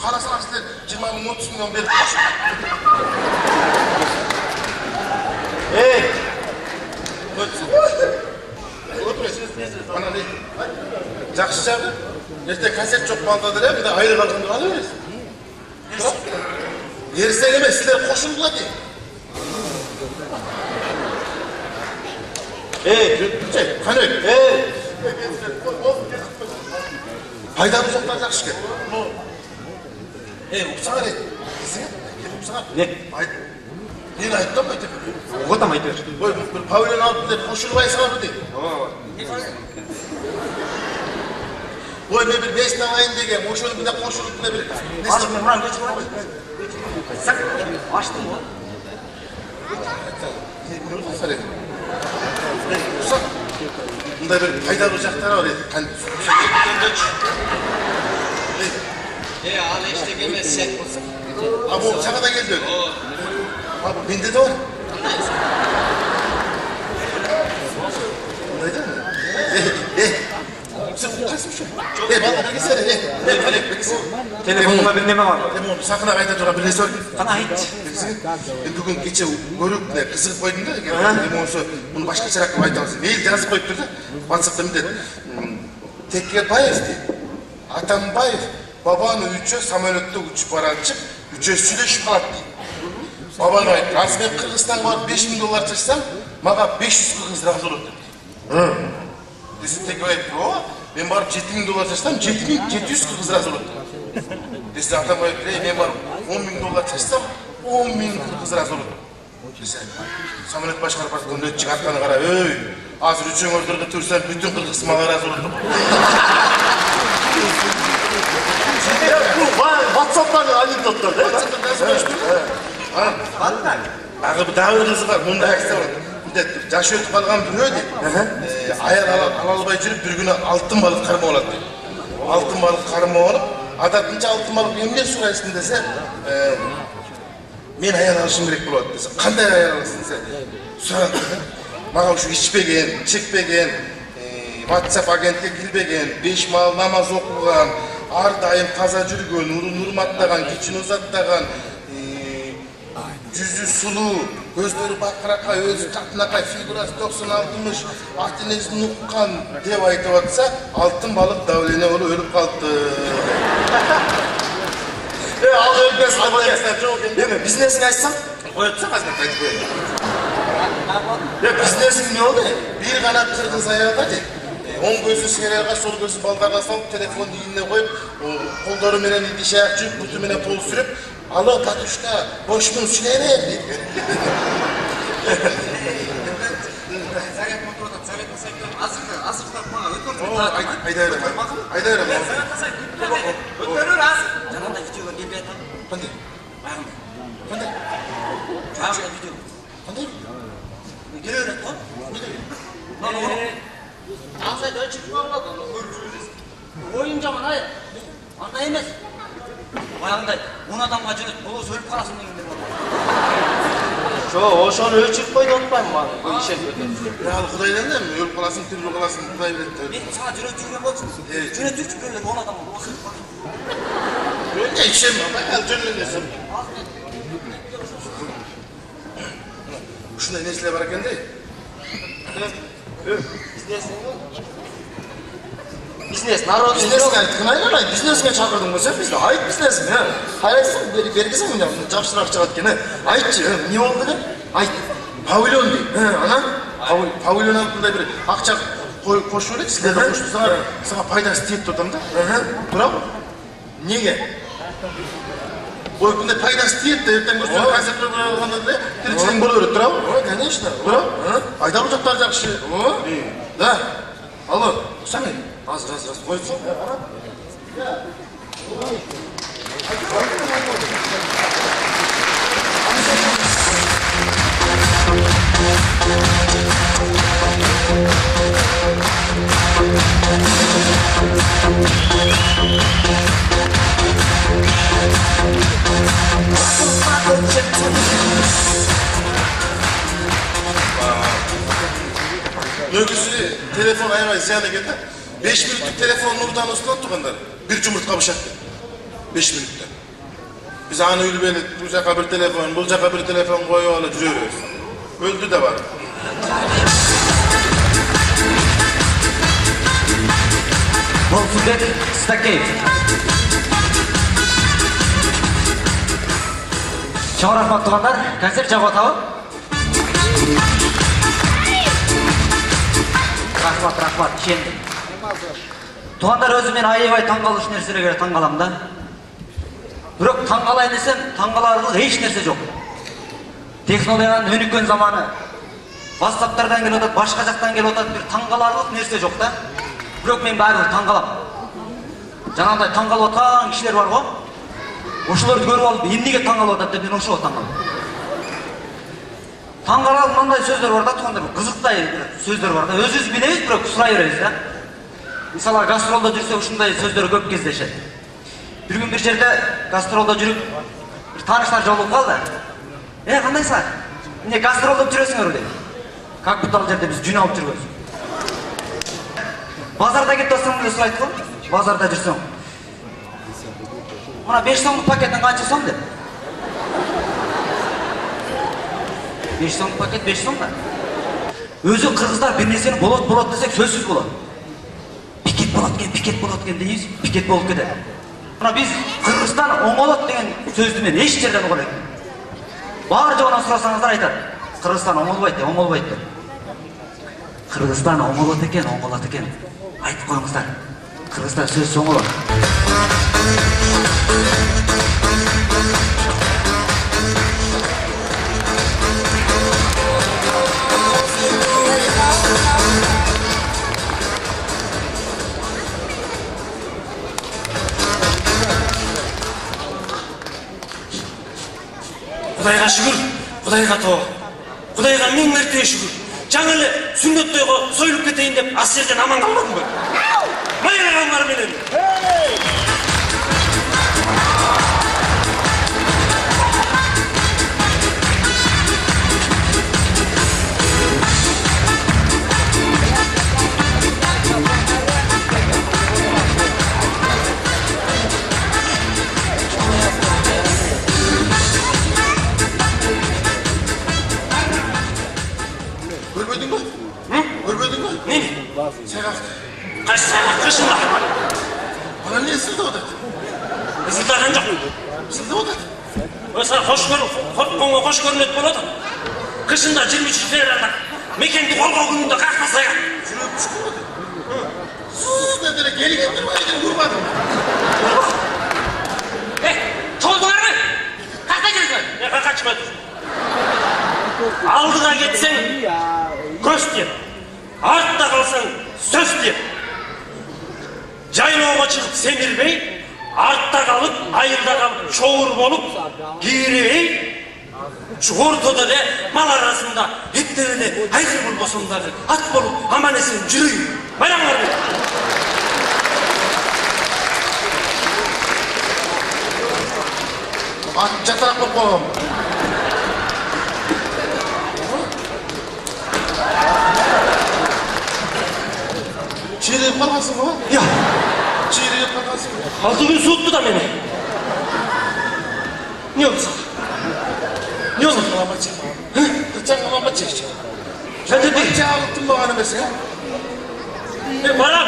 [SPEAKER 2] Qarasana sizler 20 milyon 30 milyon berip.
[SPEAKER 10] Hey.
[SPEAKER 2] Bana ne? Жақсы жағы, ерте концерт жоқ балдады да, бір де айлы қалғанды қалы бересің. Ерсең емес, сіздер қошылыға дейін. Қаны пайдалы жоқтар жақсы кет. Ұқсағар еді. Ұқсағар.
[SPEAKER 10] Не?
[SPEAKER 2] Нені айттым ба айтып?
[SPEAKER 10] Оғатам айтып.
[SPEAKER 2] Bir pavilion aldım deyip koşulmayı sağladı deyip. Oy ben bir 5 tavayın diyeceğim, koşulup bir de koşulup bir de bir...
[SPEAKER 10] Açtım ben, lan geç var. Açtım mı?
[SPEAKER 2] Bunu sarayım. Usak. Bunda bir faydalı ocaklar var ya.
[SPEAKER 5] Al işte gelmezse.
[SPEAKER 2] Abi o çaka da geldi öyle. Abi bende de var. Bundaydı mı? Sen kaçmış şu? Bana gitsene.
[SPEAKER 10] Telefonumda bir neme var.
[SPEAKER 2] Telefonu sakın ayda dura bir sor.
[SPEAKER 10] Sana ait.
[SPEAKER 2] Ben bugün gece görüp ne kızıp koydum da. Bunu başka çarak mı ayda olsun? Mail yazıp koyup durdu. WhatsApp'ta mı dedi? Tekebayev dedi. Atambayev babanı üçü samolyotta uçup barançıp üçü süleşip kalat dedi. Babana aytты. Az ben Kırgızstan'a varıp $5000 taşısam, bana 500 kız razı olur dedi. Desi Tekebayev o, ben varıp $7000 taşısam, 7700 kız razı olur dedi. Desi Atambayev ben varıp $10.000 taşısam, 10.000 kız razı olur dedi. Desi samolyot başkarıp atkan öt çıkartkanı kara, öy, azır üçün ördürde türsen bütün Kırgız mağa razı olur dedi.
[SPEAKER 10] Bu WhatsApp'tan anekdotlar.
[SPEAKER 3] WhatsApp'tan yazmıştım. Ağı bir daha öğrenisi var. Bunda ekse var. Yaşı ötüp kalgan duruyor de. Ayar alalbay жүрüp bir günü altın balık karma oladı. Altın balık karma olup, adatınca altın balık emne suraysın dese, men ayar alışım gerek buladı dese. Kanday ayar alışsın dese? Surat dedi. Mağa şu içpegen, çekpegen, WhatsApp agentke girbegen, 5 mal namaz okugan, ar dayım taza жүрgön, urun urmattagan, kiçini uzattagan, yüzü sulu, gözleri bakırakay, özü tatınakay, figurası 96'mış, ahtenezini ukkan dev aytıp atsa, altın balık davlene olu ölüp kaldı.
[SPEAKER 10] Al ölmez,
[SPEAKER 3] Biznesini açsam, koyutsak azmet aytıp koyalım. Biznesin ne oldu? Bir kanat kırgız ayağı da de. 10 gözü seriyaka, sol gözü baldarına salıp, telefon dinine koyup, kolları menen idişe açıp, kutu menen pol sürüp, alo tatuşka, boşmun süleyne deyip. Ayda öyle.
[SPEAKER 4] Ötürür az. Canım da videolar gelmeye tam.
[SPEAKER 3] Kande? Kande?
[SPEAKER 4] Çağır video.
[SPEAKER 3] Kande?
[SPEAKER 4] Geliyor lan. Lan oğlum. Ağzayda ölçüp bağladı. Oyunca mı hayır? Anda emez. Bayağında 10 adam acınız bolu söylüp karasın dedim.
[SPEAKER 5] Oşonu ölçüp koydu unutmayın bana. Bu işe
[SPEAKER 3] Ya Kuday'dan da mı? Yol kalasın, türlü kalasın, Kuday biletti.
[SPEAKER 4] Ben sana cüret türlüğe baksın. Cüret türlüğe böyle 10 adam oldu.
[SPEAKER 3] Önce içeyim mi? Bak cürlüğündesin. Şuna nesile bırakın değil.
[SPEAKER 5] Biznes, narod
[SPEAKER 3] Biznesine aytqın aylanay, biznesine çağırdın olsa bizne ayt biznesine. Hayırsan bergizim mı жақсырақ çıgat gene. Aytçı, ne oldu ne? Ayt. Pavilyon deyip. Ana. Pavilyon altında bir akça koşuyor edi, sizler de koştu sana paydası tiyip tutam da. Bravo. Nege? Oy bunday paydası tiyip de erten gösteren konsertler olganda da tirikçiliğin bolu öğret, bravo. Конечно, bravo. Ayda uçaklar жақшы. Да. Alo, sen mi? Раз, koysun. Ögüsü telefon ayırmay ziyana geldi. 5 minütlük telefon nurdan uslan tuğanlar. Bir cumhurtka bıçaktı. 5 minütte. Biz anı ülü beni bu jaka bir telefon, bu jaka bir telefon koyu alıp жүрüyoruz. Öldü de var.
[SPEAKER 4] Bolsunbek Stakeyev. Чоң рахмат туғандар, концерт жабып атабы. Рахмат, кенді. Туғандар өзі мен аябай таңғалыш нәрселерге таңғалам да. Бирок таңғалайын десем, таңғаларлық еш нәрсе жоқ. Технологияның өніккен заманы. WhatsApp'тардан келіп отады, башқа жақтан келіп отады, бір таңғаларлық нәрсе жоқ да. Бирок мен бәрібір таңғалам. Жаңағыдай таңғалып отқан кишилер бар ғой. Ошолорду көрүп алып, эмнеге таңғалып атат деп мен ошого таңғалам. Таңғалып мындай сөздөр бар да, туғандар, кызыктай сөздөр бар да. Өзүбүз билебиз, бирок сурай беребиз да. Мисалы гастролдо жүрсө ушундай сөздөр көп кездешет. Bir gün bir жерде гастролдо жүрүп, bir тааныштар жолугуп калды. Кандайсыңар? Эмне гастролдо жүрөсүңөр деп. Как будто ал жерде биз жүн алып жүргөнбүз. Базарда кетип атсаң эле сурайт го. Базарда жүрсөң. Мына 5 сомдук пакеттин канча сом деп. 5 сомдук пакет 5 сом да. Өзү кыргыздар бир нерсени болот десек сөзсүз болот. Пикет болот экен дейбиз, пикет болуп кетет. Мына биз Кыргызстан оңолот деген сөздү мен эч жерден уган экен. Бар жогунан сурасаңыздар айтат. Кыргызстан оңолбойт деп. Кыргызстан оңолот экен. Айтып коюңуздар. Кыргызстан сөз оңолот.
[SPEAKER 13] Kudayga şükür, Kudayga toğa. Kudayga min mertebe şükür. Жаңа эле сүннөт тойго союлуп кетейин деп асерден аман калмадымбы? Майрагандар менен. Kışında.
[SPEAKER 3] Bana niye ısıldı o da?
[SPEAKER 13] Isıldagan жоқ.
[SPEAKER 3] Isıldı o da.
[SPEAKER 13] Oysa hoş görünüp boladı. Kışında 23 fevralda mekendi kolga gününde kalkmasaya.
[SPEAKER 3] Şuraya çıkmadı. Ne direk geri getirmeye vurmadım.
[SPEAKER 13] Toldular mı? Kalka gelsin. Kaçmadı. Aldığa gitsen göz diye. Artta kalsan söz diye. Jaylooga çıkıp semirbey, artta kalıp, ayırda kalıp, çoğur bolup, giyribey, ortada da mal arasında hep derine aygır bulbosundaki at bolup aman esen jürüyün. Bayramlar bey.
[SPEAKER 3] At çatarak bolup koyalım. Çiğreyip kalmasın mı?
[SPEAKER 13] Ya.
[SPEAKER 3] Çiğreyip kalmasın mı?
[SPEAKER 13] 6 gün soğuttu da beni. Ne oldu sana? Ne oldu?
[SPEAKER 3] Kalama çek. Kaçan kalama çek.
[SPEAKER 13] Sen de değil.
[SPEAKER 3] Kaçan alıttın bana mesela.
[SPEAKER 13] Baram.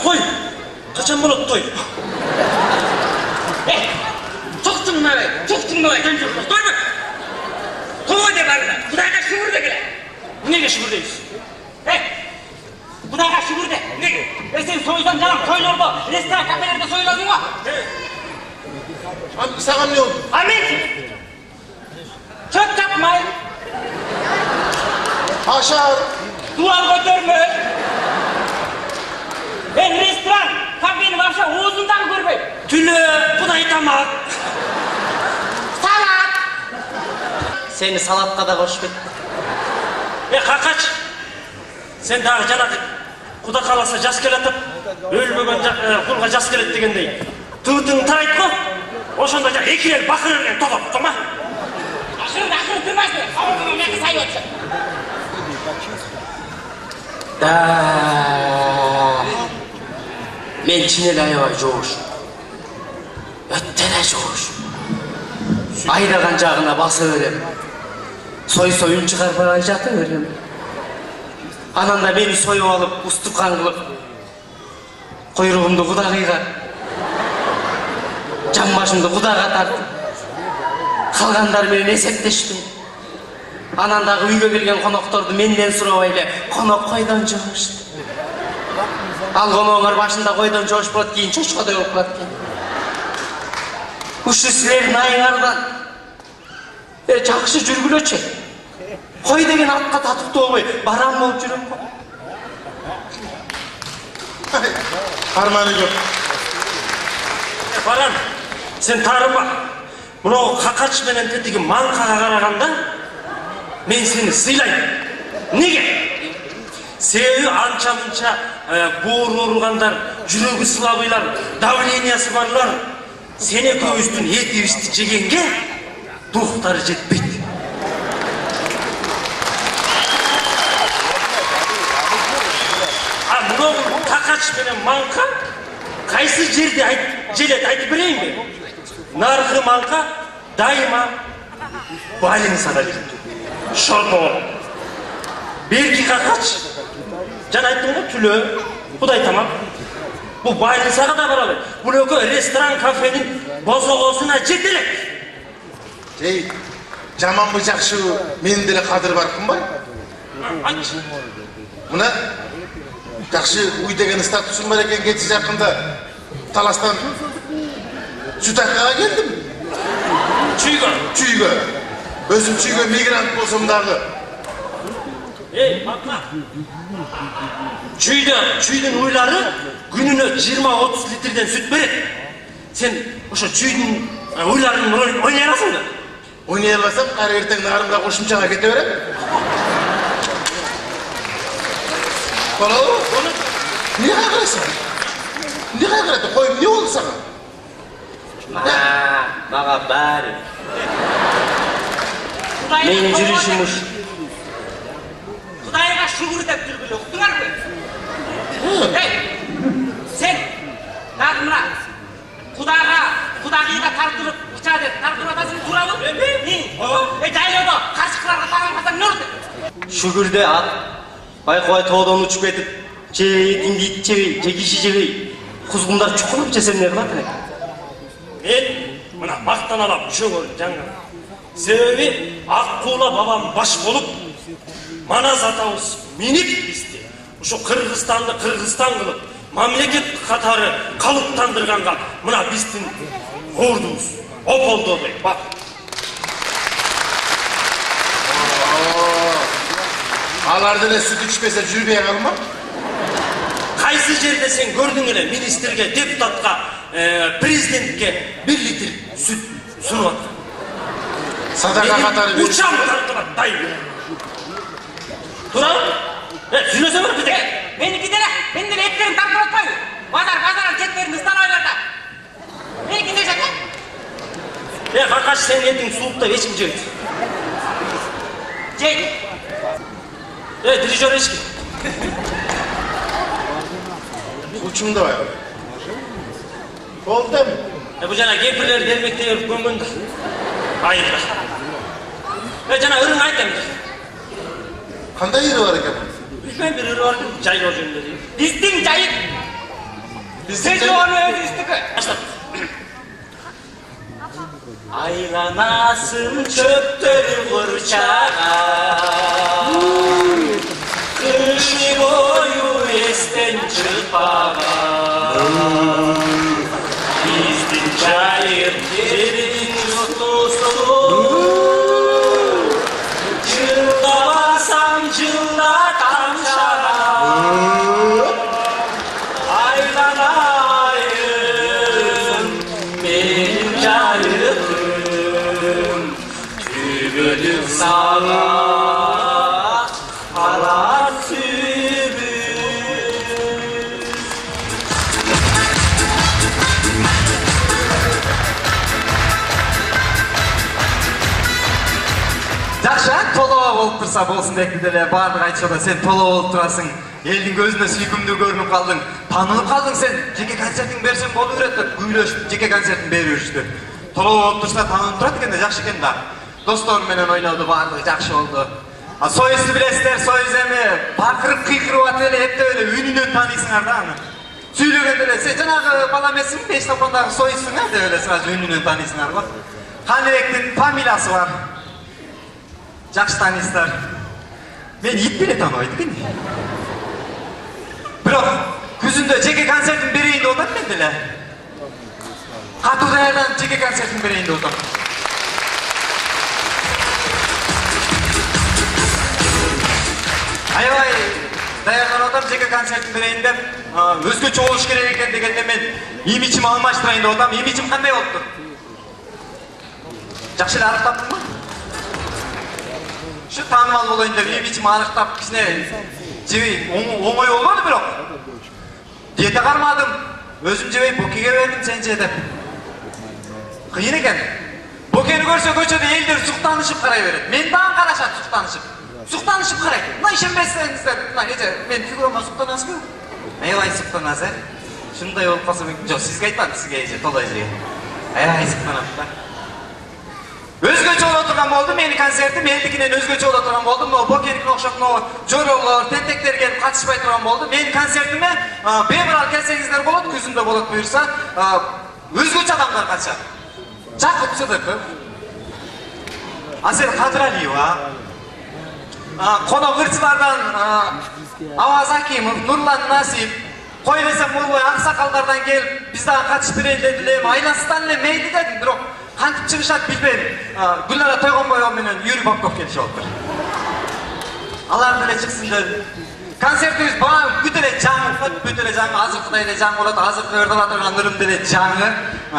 [SPEAKER 13] Koy. Kaçan bulup toy. Toktun mu? Toktun mu? Toy mu? Toy de bana. Kudayga şuur da gele. Nege şuur deyiz? Kudayga şuur de. Nege? Sen soysan canım toylarda, restoran kafelerde soyuladın mı?
[SPEAKER 3] Sana ne oldu?
[SPEAKER 13] Ahmet! Çok yapmayın.
[SPEAKER 3] Haşa!
[SPEAKER 13] Duvar götürme. Ben restoran, kafenin varsa oğuzundan görmeyin. Tülü, Kuday tamam. Salat!
[SPEAKER 5] Seni salatka da koş bet.
[SPEAKER 13] Kakaç! Sen daha canadı. Kuda kalasa jas kelatıp, ölmögen kulga jas kelet degендей. Tığıtın tarayt ko. Oşonda ja iki el bakırırken tokop, tamam? Akır durmaz mı? Ağzına ne say olsun.
[SPEAKER 5] Men çineli ayabay жоğuş. Öttene жоğuş. Ayragan жағына баса берем. Soyun çıkarmadan jatı verem. Ananda beni soyup alıp, ustukan kılıp, kuyruğumdu Kudagıyga, can başımdı Kudaga tartıp, kalgandar menen esepteştim. Anandagı uyga kelgen konoktordu menden surabay konok koydan joğuştu. Al konoğlar başında koydan joğuş bolat keyin çoşkaday olup kalat keyin. Uşu silerin ayыңардан жақсы жүргүлөчү. Koy деген atқа татып толбой барам болуп жүрөм го.
[SPEAKER 3] Armanı yok.
[SPEAKER 13] Baran, sen tarıma. Bunu kakaç menen tetigi mankaga karaganda men seni sıylayım. Nege? Sebebi ança-munça boğur urgandar, жүрөгү сылабыйлар, давлениясы барлар сен экөөбүздүн этибизди жегенге духтары жетпейт. Kakaç menen manka kaysı жерде желет айтып берейин бе? Наркы манка дайыма больницада жүрүптү. Шорто. Берки кakaç. Жана айттым го түлө, Кудай тамак. Бул больницага да бара алат. Бул экөө ресторан кафенин бозогосуна жете элек.
[SPEAKER 3] Жаман мы жакшы менин деле кадыр бар кымбай?
[SPEAKER 13] Айтчы.
[SPEAKER 3] Мына жақсы үй деген статусым бар екен, кетші жақында таластан сүт аққаға келдім. Чүйгө. Өзім чүйгө мигрант болсам дағы.
[SPEAKER 13] Бақла. Чүйдің ойлары күніне 20-30 литрден сүт береді. Сен ошо чүйдің ойларының ролін ойнай аласың да?
[SPEAKER 2] Oynay alsam qara erteң narımda qo'shimchaga ketaverem. Bolalo, onu niye qayqırasın? Niye qayqıradi? Qo'yib ne oldu sana?
[SPEAKER 13] Maga bari. Mening yurishim ush.
[SPEAKER 14] Xudayga shukr deb turgil o'qdinglar ku. Hey, sen nag'mra. Xudoga tartib ichadi, tartib otasini turadi. Jayloda qashiqlarga taramasa ne oldu?
[SPEAKER 5] Shugurda at байқой таудан ұшып кетіп, жебей, диндейт жебей, жегиші жебей, құзғындар чұқырып жесем не қылатын екен?
[SPEAKER 13] Мен мына мақтан алам үшеуін жаңа. Себебі Аққула бабам баш болып, Манас атауыз менеп бізде. Ұшы Қырғызстанды Қырғызстан қылып, мамлекет қатары қалыптандырғанға мына біздің ордуыз, ополдодай, бақ.
[SPEAKER 2] Alarda da süt içmese jürbeye kalma.
[SPEAKER 13] Qaysı жерде сен көрдің еле министрге, депутатқа, президентке 1 литр süt sunып атқан.
[SPEAKER 2] Sadaka қатары беріп.
[SPEAKER 13] Учам тартылады, дайын. Тұрам? Сөйлесе бір бітек.
[SPEAKER 14] Менікі де еттерім тартып атпайды. Базар жеттерін ұсталайларда. Менікі де жатыр.
[SPEAKER 13] Қақаш сен етің суықта ешкім жейді.
[SPEAKER 14] Жейді.
[SPEAKER 13] Дирижер ешкім.
[SPEAKER 2] Uçumda var. Oldu mu?
[SPEAKER 13] Bu jana kempirler gelmekte yürüp gömgöndü. Ayıplar. Jana ırın ayttam.
[SPEAKER 2] Qanday yeri var ekan?
[SPEAKER 13] Bilmem bir ırı var, jaylo jönde deyip.
[SPEAKER 14] Bizdin jayık. Siz onu özü üstükü.
[SPEAKER 13] Başlat. Aylanasın çöptür vurçağa. Kışı boyu esten çıkmağa. Bizdin çayır yerin yutusu. Cıldamasam cıldatam şağa. Aylanayım benim çayırım. Tübülük sağa.
[SPEAKER 6] Болып тұрса болсын декілдерге барлық айтшыда сен толы болып тұрасың. Елдің көзіне сүйкімді көрініп қалдың. Танылып қалдың сен. Жеке концертің берсең болу керекті. Күйлөшіп, жеке концертін беріп жүршті. Толы болып тұрса танылып тұрады екен де жақсы екен да. Достарыменен ойнауды барлығы жақсы болды. Сойысты білесіздер, сойыс еме. Бақырып қиқырып атылы епті өлі үнінен танисыңар да аны. Сөйлегенде сен жаңағы бала емессің, Бештапандағы сойыссың әді өлі сразу үнінен танисыңар ба. Қаныбектің фамилиясы бар. Жақсы танисыздар. Мен ит билет таныбайды екен. Бірақ күзінде жеке концертін берейін деп отам мен деле. Қату даярдан жеке концертін берейін деп отам. Аябай даярдан отам жеке концертін берейін деп, өзгөчө болуш керек екен дегенде мен имиджім алмаштырайын деп отам. Имиджім қандай болыпты? Жақсы эле анықтаптың ба? Şu tanımal olayında bir biçim anıktap kişine cebi oğay olmadı bırak. Diyete karmadım. Özüm cebi bokege verdim sen cedep. Kıyın eken. Bokeni görse köçede eldir suqtanışıp karay verir. Men dağın karашат suqtanışıp. Suqtanışıp karay. Lan işin beslenizler. Lan ece men figurama suqtanası mı? Ayavay suqtanası. Şunday olup kalsa mümkün. Yok sizge aytmadım sizge ece tolay ece. Ayavay suqtanası. Özgöçe oturgan boldu, meni konsertim eldikinen özgöçe oturgan boldu. No bokenikine okşap no jorollar, tentekler gelip katışpay turgan boldu. Meni konsertime bemral kelsеңиздер болот, күзүндө болот буюрса, өзгөчө адамдар катышат. Жакып Сыдыков, Асел Кадыралиева, конок ырчылардан Аваз Акимов, Нурлан Насип, кой десем Мулбой аксакалдардан келип, биз дагы катышып берейин дедилем, айлансыздан эле мейли дедим, бирок кантип чыгышат билбейм. Гүлнара Тойгонбоева менен Юрий Бабков келишип атыптыр. Алар деле чыксындар. Концертибиз баа бүт эле жаңы, бүт эле жаңы, азыркыдай эле жаңы болот, азыркы ырдап атырган ырым деле жаңы.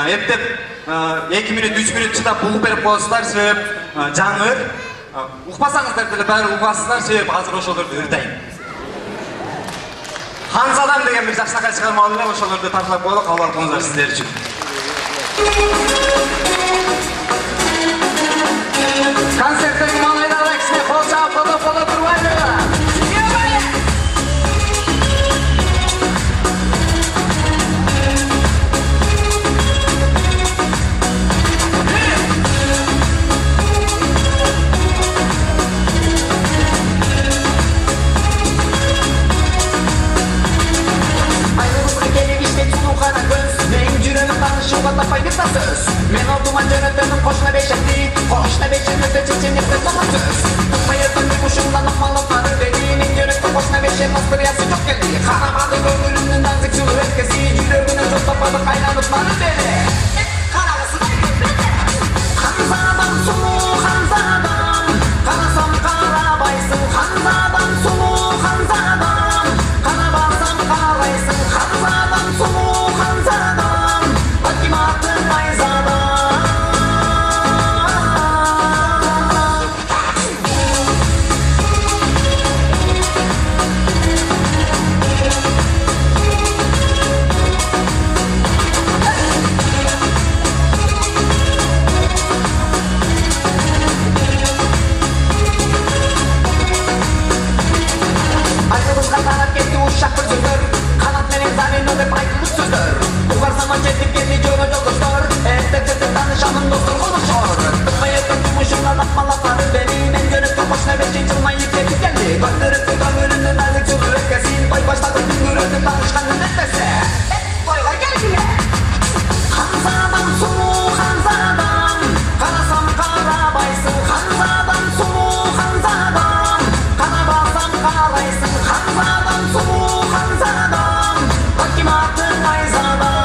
[SPEAKER 6] Эптеп 2 мүнөт, 3 мүнөт чыдап бугуп берип коесуздар, себеп жаңы ыр. Ұқпасаңыздар деле бәрі ұқпасыздар, себебі азыр ошолорду ырдайм. Ханзадам деген бир жакшынакай чыгарма алып, ошолорду тартылап коелук, кабыл алыңыздар сиздер үчүн. Концерттеги маңайдагы кичине кол чаап фото турбайлы. Tapay bir söz. Men oldum yönetmenim koşuna beşetti. Koşuna beşetti çeçenlikte zaman söz. Hayatım bir kuşumdan akmalıkları beni. Yönetme koşuna beşen nasıl riyası çok geldi. Karamadı gönlümün nazik çulu herkesi. Yüreğine çok tapadı kaynanıkları beni. Kararısın Hanzadan sulu Hanzadan. Karasam karabaysın Hanzadan sulu Hanzadan. Karabasam karabaysın Hanzadan sulu Hanzadan. Uşak bir sözdür, kanat menen zamin ödep aykılık sözdür. Uğar zaman çetip geldi joyla yoldaşlar. Etep tanışanın dostur konuşur. Tıkmayıp tutmuşumdan akmalatları beni. Men görüp kapoşuna beşin çılmayıp gelip geldi. Göndürüp tutan önünde nazik çılır etkesin. Bay başladı gündür ödep tanışkanın etmesi. Koylar geldi. Hanzadan sulu Hanzadan. Karasam karabaysın Hanzadan sulu Hanzadan. Karabasam karabaysın Hanzadan sulu Hanzadan. Hakimatın ayzadan.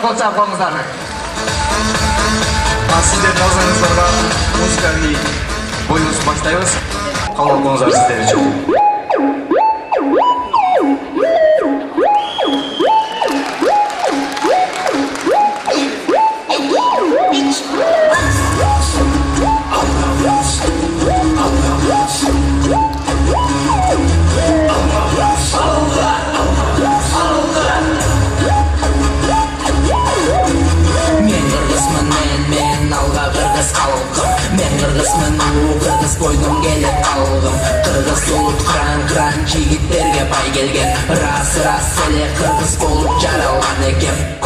[SPEAKER 6] Kolçak koyunuzlar. Sizler nazarınızlarla müzikalli boyunuz başlayız. Kavul koyunuzlar sizler için. Kırgız boynum gelip kaldım. Kırgız olup kran jigitlerge bay gelgen. Ras sele kırgız bolup jaralgan eken.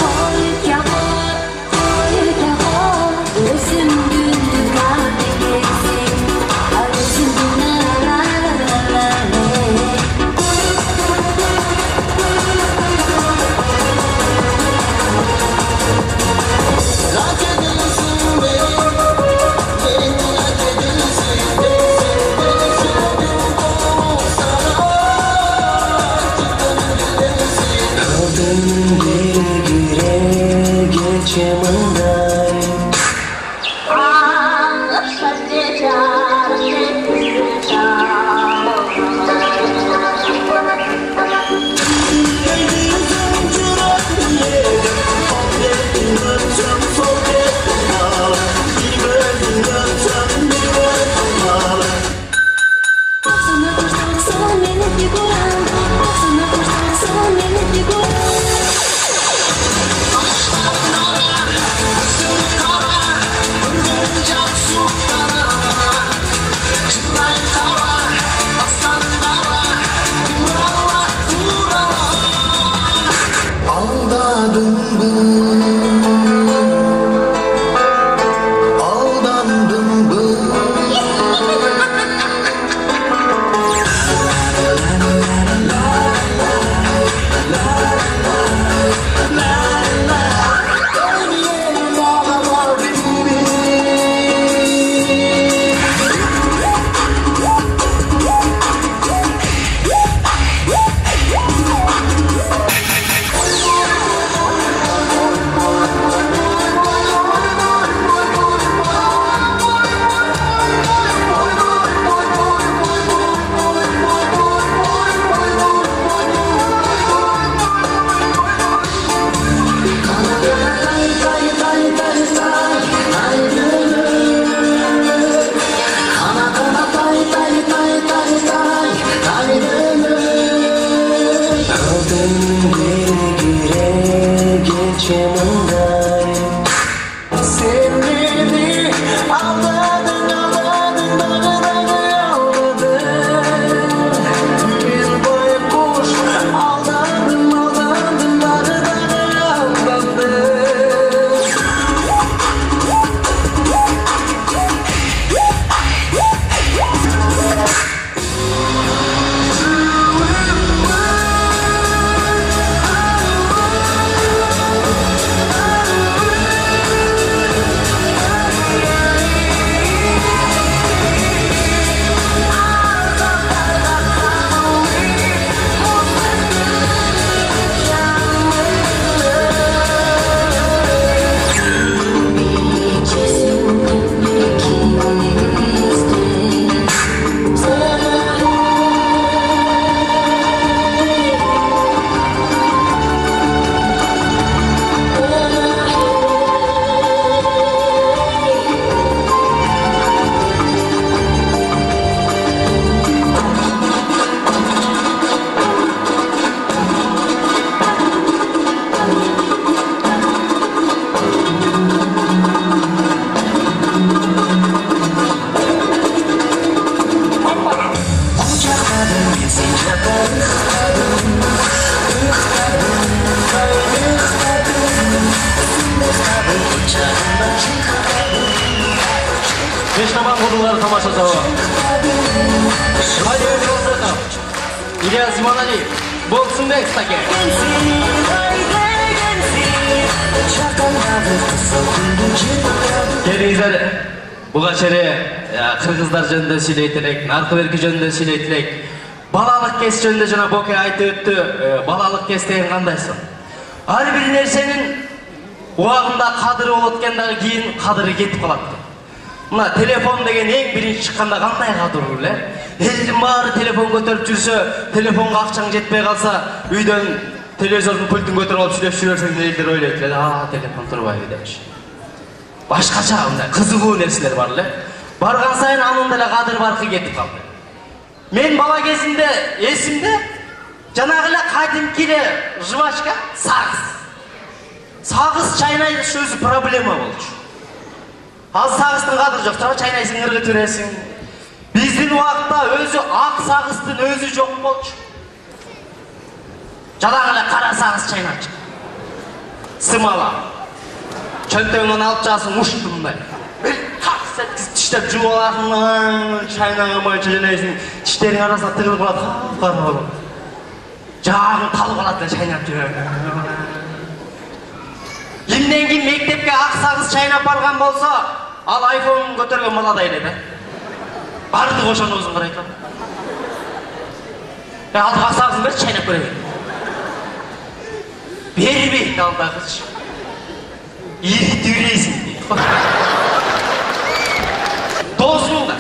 [SPEAKER 7] кодулары тамаша жауап. Владимир Колсаков, Ильяс Иманалиев, Болсунбек Стаке. Келиңиздер, буга чейин кыргыздар жөнүндө сүйлөйт, наркы берки жөнүндө сүйлөйт. Балалык кес жөнүндө жана Боке айтып өттү. Балалык кес деген кандай сон? Ар бир нерсенин убагында кадыры болот экен дагы кийин кадыры кетип калат. Мына телефон деген эң биринчи чыкканда кандай кадыр эле? Элдин баары телефон көтөрүп жүрсө, телефонго акчаң жетпей калса, үйдөн телевизордун пультун көтөрүп алып сүйлөп жүрсөң элдер ойлойт, телефон турбайбы депчи. Башкача мындай кызыгуу нерселер бар эле. Барган сайын анын деле кадыр баркы кетип калды. Мен бала кезимде эсимде жанагы эле кадимки эле жвачка сагыз. Сагыз чайнайыш өзү проблема болчу. Ал сагыздын кадыры жок, тура чайнайсың, ыргытып бересиң. Биздин убакта өзү ак сагыздын өзү жок болчу. Жанагы эле кара сагыз чайнап чык. Сымала. Чөнтөгүнөн алып чыгасың уштумдай. Бир такс эткизип тиштеп жууп аласың, чайнаган чайнайсың, тиштериң арасына тыгылып калат, кара болот. Жагың талып калат эле чайнап жүрөң. Кимден ким мектепке ак сагыз чайнап барган болсо, ал айфонун көтөргөн баладай эле да. Бардык ошонусун карайт. Ал ак сагызын берчи чайнап көрөйүн. Бербейт ал дагычы. Ири дүрейсиң дейт. Досуңда.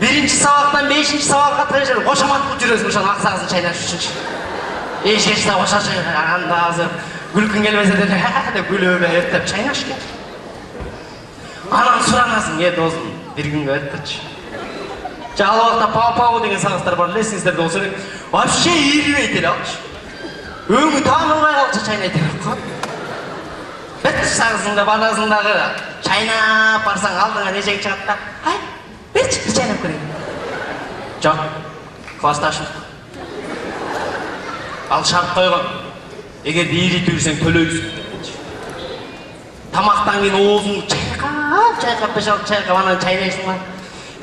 [SPEAKER 7] Биринчи сабактан 5-чи сабакка тыгышып кошамат кылып жүрөсүң ошол ак сагызын чайнаш үчүнчү. Эшешсе кошачы анда азыр күлкүң келбесе деле деп күлөбө эртеп чайнаш керек. Анан суранасың, досум, бир күнгө эртечи. Ал убакта пау деген сагыздар бар, эсиңиздерде болсо эле, вообще ирибейт эле алчы. Өңү таанылбай калчу чайнайт эле. Бет сагызыңда баласыңдагы чайнап барсаң алдыңа нечең чыгат да. Ай, берчи чайнап көрөйүн. Жок, классташым. Ал шарт койгон. Эгер ийритип жүрсең төлөйсүң депчи. Тамактан кийин оозуңду чайкап 5-6 чайкап анан чайнайсың ба.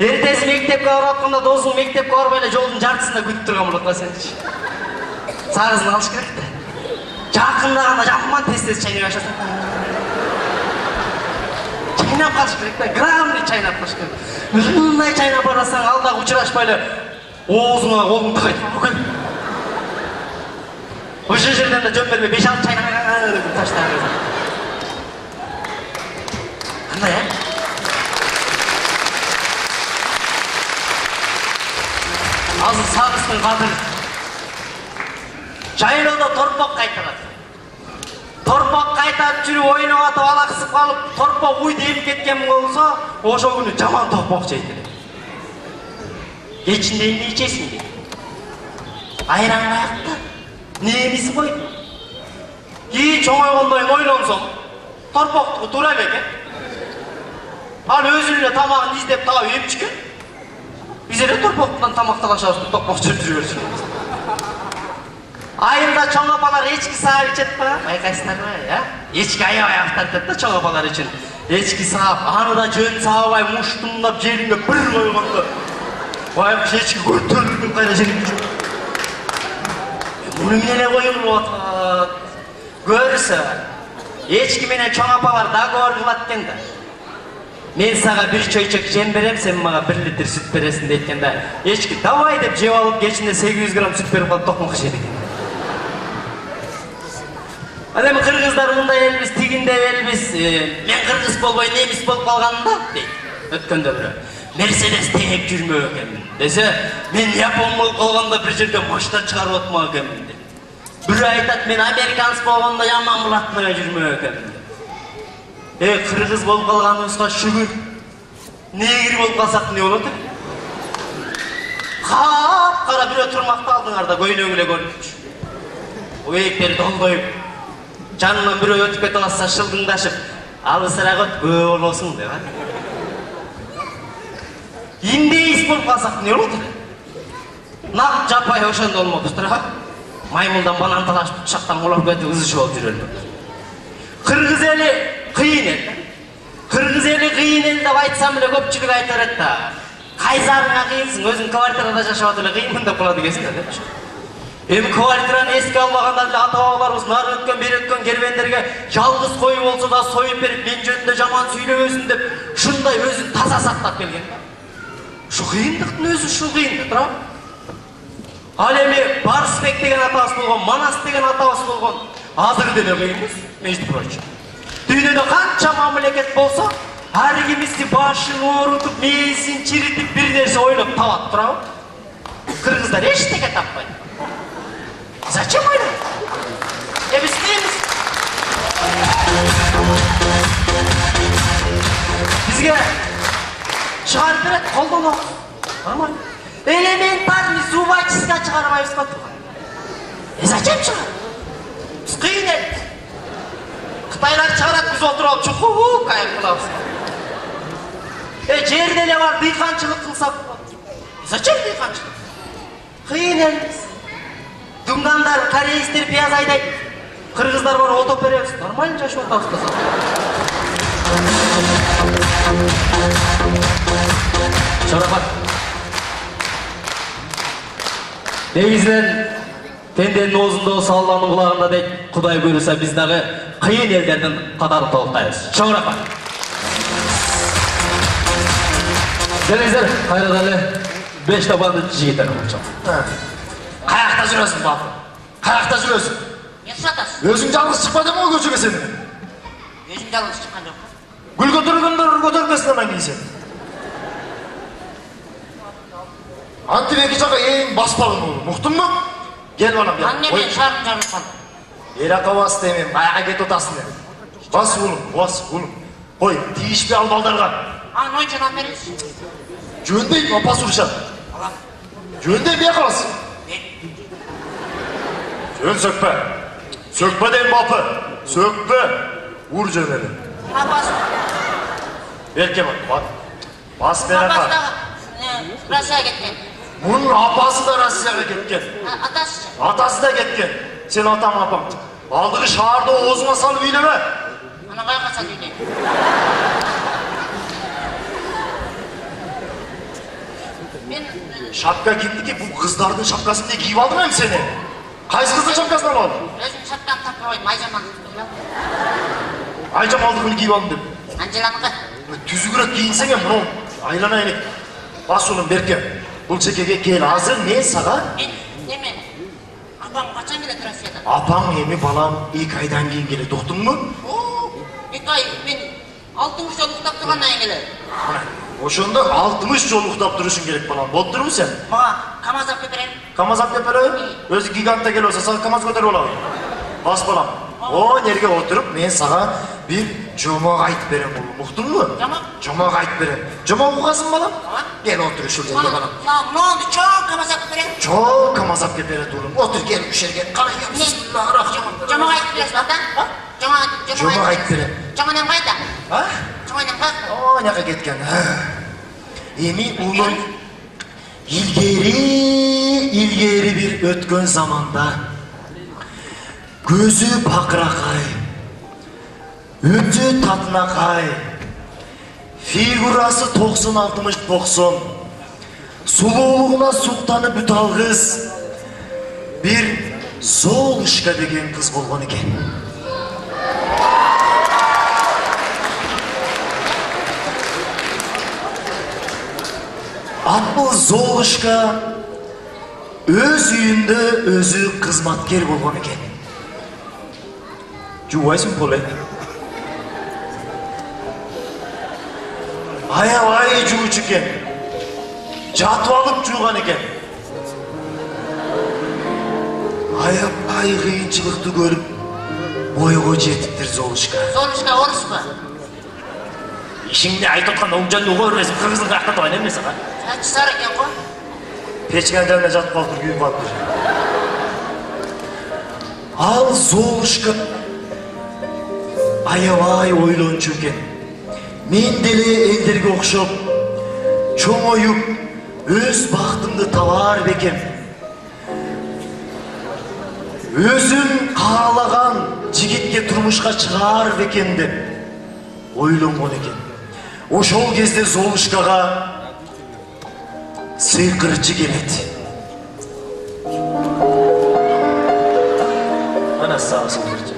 [SPEAKER 7] Эртеси мектепке барып атканда досуң мектепке барбай эле жолдун жартысында күтүп турган болот го сенчи. Сагызын алыш керек да. Жакындаганда жаман тез чайнай баштасың. Чайнап калыш керек да, граммный чайнап калыш керек. Мындай чайнап барасаң алдагы учурашпай эле оозуңа колуңду кайтып. Ошол жерден да жөн бербей 5-6 чайнап деп таштайбыз. Кандай Азыр сагыздын кадыры. Жайлоодо торпок кайтарат. Торпок кайтап жүрүп ойноп атып алаксып калып, торпок уй деп кеткен болсо, ошол күнү жаман торпок жейт эле. Кечинде эмне ичесиң дейт. Айран каякта? Немиси койду. Кийин чоңойгондон ойлонсоң, торпоктуку туура экен. Ал өзү эле тамагын издеп таап еп чыгат. Биз эле торпоктон тамакталашабыз, торпок жеп жүрөбүз. Айында чоң апалар эчки саап ичет ба? Байкайсыздарбы, Эчки аябай авторитет да чоң апалар үчүн. Эчки саап, аны да жөн саабай муштумдап жериңге бир койгондо. Байкуш эчки көтөрүлүп кайра жериңге жүрөт. Муну менен эле коюлуп атат. Көрсө, эчки менен чоң апалар договор кылат экен да. Мен сага бир чөйчөк жем берем, сен мага 1 литр сүт бересиң дейт да. Эчки давай деп жеп алып, кечинде 800 грамм сүт берип калып токмок жеп экен. Ал эми кыргыздар мындай элбиз, тигинде элбиз, мен кыргыз болбой немис болуп калганымда дейт. Өткөндө бирөө Мерседес теңеп жүрмөк экенмин десе, мен япон болуп калганда бир жерде машина чыгарып атмак экенмин дейт. Бирөө айтат, мен американец болгондо яман булатмай жүрмөк экенмин. Кыргыз болуп калганыбызга шүгүр. Негир болуп калсак эмне болот? Кара бирөө турмакта алдыңарда көйнөң эле көрүнчү. Оектери долбоюп, жанынан бирөө өтүп кете алса шылдыңдашып, алысыраак өткө болосуң деп. Индейс болуп калсак эмне болот? Нак жапай ошондо болмокпуз тура. Маймылдан банан талашып, пычактан улап кетип ызычы болуп жүрөлмөк. Кыргыз эли кыйын эл.
[SPEAKER 5] Kırgız eli kıyın el деп айтсам эле көпчүлүк айта берет да. Кайзарыңа кыйынсың, өзүң квартирада жашап атып эле кыйынмын деп калат экенсиң да депчи. Эми квартираны эске албагандан эле ата-бабаларыбыз нары өткөн, бери өткөн кербендерге жалгыз кой болсо да союп берип, мен жөнүндө жаман сүйлөбөсүн деп, ушундай өзүн таза сактап келген. Ушу кыйындыктын өзү ушул кыйын, туурабы? Ал эми Барсбек деген атабыз болгон, Манас деген атабыз болгон, азыр деле кыйынбыз, между прочим. Дүйнөдө канча мамлекет болсо, ар кимиси башын оорутуп, мээсин чиритип, бир нерсе ойлоп табат, туурабы? Кыргыздар эчтеке таппайт. Зачем ойлойт? Биз дейбиз. Бизге чыгарып берет, колдонобуз. Нормально. Элементарный зубочистка чыгарбайбыз ба? Зачем чыгарып? Биз кыйын эл. Кытайлар чыгарат, биз отуруп алып чукуу кайып кылабыз. Жерде эле бар дыйканчылык кылсак. Зачем дыйканчылык? Кыйын элбиз. Думгандар, корейстер пияз айдайт. Кыргыздар бар отоп беребиз. Нормально жашап атабыз да. Шарапат. Негизинен тенденин оозунда салланын кулагында дейт, Кудай буйруса биз дагы кыйын элдердин катары толуктайбыз. Чоң рахмат. Келиңиздер, кайрадан эле 5 табанды жигиттер болчу. Каякта жүрөсүң, бабы? Каякта жүрөсүң?
[SPEAKER 14] Не сатасың?
[SPEAKER 10] Өзүң жалгыз чыкпадың го көчөгө сен?
[SPEAKER 14] Өзүм жалгыз чыккан жок.
[SPEAKER 10] Гүл көтөргөндөр көтөрбөсүн анан кийин сен. Антип эки жака эң баспалын болду, уктунбу? Кел балам, кел.
[SPEAKER 14] Анне мен шарым жарылган.
[SPEAKER 10] Эрака бас дейм, баягы кетип атасың деп. Бас улум, бас улум. Кой, тийишпей ал балдарга.
[SPEAKER 14] Анын ойчун алып беребиз.
[SPEAKER 10] Жөндөй апасы урушат. Жөндөй бия каласың. Жөн сөкпе. Сөкпе дейм бапы. Сөкпе. Ур жөн эле.
[SPEAKER 14] Апасы.
[SPEAKER 10] Берке бар. Бас бере бар.
[SPEAKER 14] Россияга кеткен.
[SPEAKER 10] Мунун апасы да Россияга кеткен.
[SPEAKER 14] Атасы?
[SPEAKER 10] Атасы да кеткен. Сен атаң апаң. Алдыгы шаарды оозуңа салып үйлеме.
[SPEAKER 14] Ана каяка салып үйлейм? Мен
[SPEAKER 10] шапка кимдики? Бул кыздардын шапкасын деп кийип алдым эми сени. Кайсы кыздын шапкасын алып алдың?
[SPEAKER 14] Өзүм шапкамды тапкыр койдум, Айжамалдыкы.
[SPEAKER 10] Айжамалдыкын кийип алдым деп.
[SPEAKER 14] Анжеланыкы.
[SPEAKER 10] Түзүгүрөөк кийинсең эми муну айлана элек. Бас улум Берке. Бул чекеге кел, азыр мен сага.
[SPEAKER 14] Неме? Апаң качан келет Россиядан?
[SPEAKER 10] Апаң эми балам 2 айдан кийин келет, уктуңбу?
[SPEAKER 14] 2 ай, мен 60 жол уктап тургандан кийин келет.
[SPEAKER 10] Ошондо 60 жол уктап турушуң керек балам. Болуп турбу сен?
[SPEAKER 14] Мага КамАЗ алып берем.
[SPEAKER 10] КамАЗ алып берем? Өзү гигантта келип атса, сага КамАЗ көтөрүп алам. Бас балам. О, нерге отуруп, мен сага бир жомок айтып берем болом. Уктуңбу?
[SPEAKER 14] Жомок?
[SPEAKER 10] Жомок айтып берем. Жомок угасың балам? Кел отур ушул жерге балам.
[SPEAKER 14] Мону чоң КамАЗ алып берем.
[SPEAKER 10] Чоң КамАЗ алып берет улум. Отур кел ушул жерге. Карай кел.
[SPEAKER 14] Жомок айтып бересиз да?
[SPEAKER 10] Жомок айтып берем.
[SPEAKER 14] Жомок эм кайда? Жомок эм кайда?
[SPEAKER 10] О, няка кеткен. Эми улум илгери бир өткөн заманда көзү бакыракай, үнчү татынакай, фигурасы 90-60-90, сулуулугуна суктанып бүт алгыз бир Золушка деген кыз болгон экен. Апыл Золушка өз үйүндө өзү кызматкер болгон экен. Жубайсың поле? Аябай жуучу экен. Жатып алып жууган экен. Аябай кыйынчылыкты көрүп бойго жетиптир Золушка.
[SPEAKER 14] Золушка орус ба?
[SPEAKER 10] Ишиңди айтып атканда оңжонду уга бересиң, кыргыздын каякта турган эмес ага.
[SPEAKER 14] Сачы сары экен го.
[SPEAKER 10] Печкенин жанында жатып калыптыр, күйүп калыптыр. Ал Золушка аябай ойлончу экен. Мен деле элдерге окшоп, чоңоюп, өз бактымды табар бекем. Өзүм каалаган жигитке турмушка чыгаар бекем деп ойлонгон экен. Ошол кезде Золушкага сыйкырчы келет. Ана сага сыйкырчы.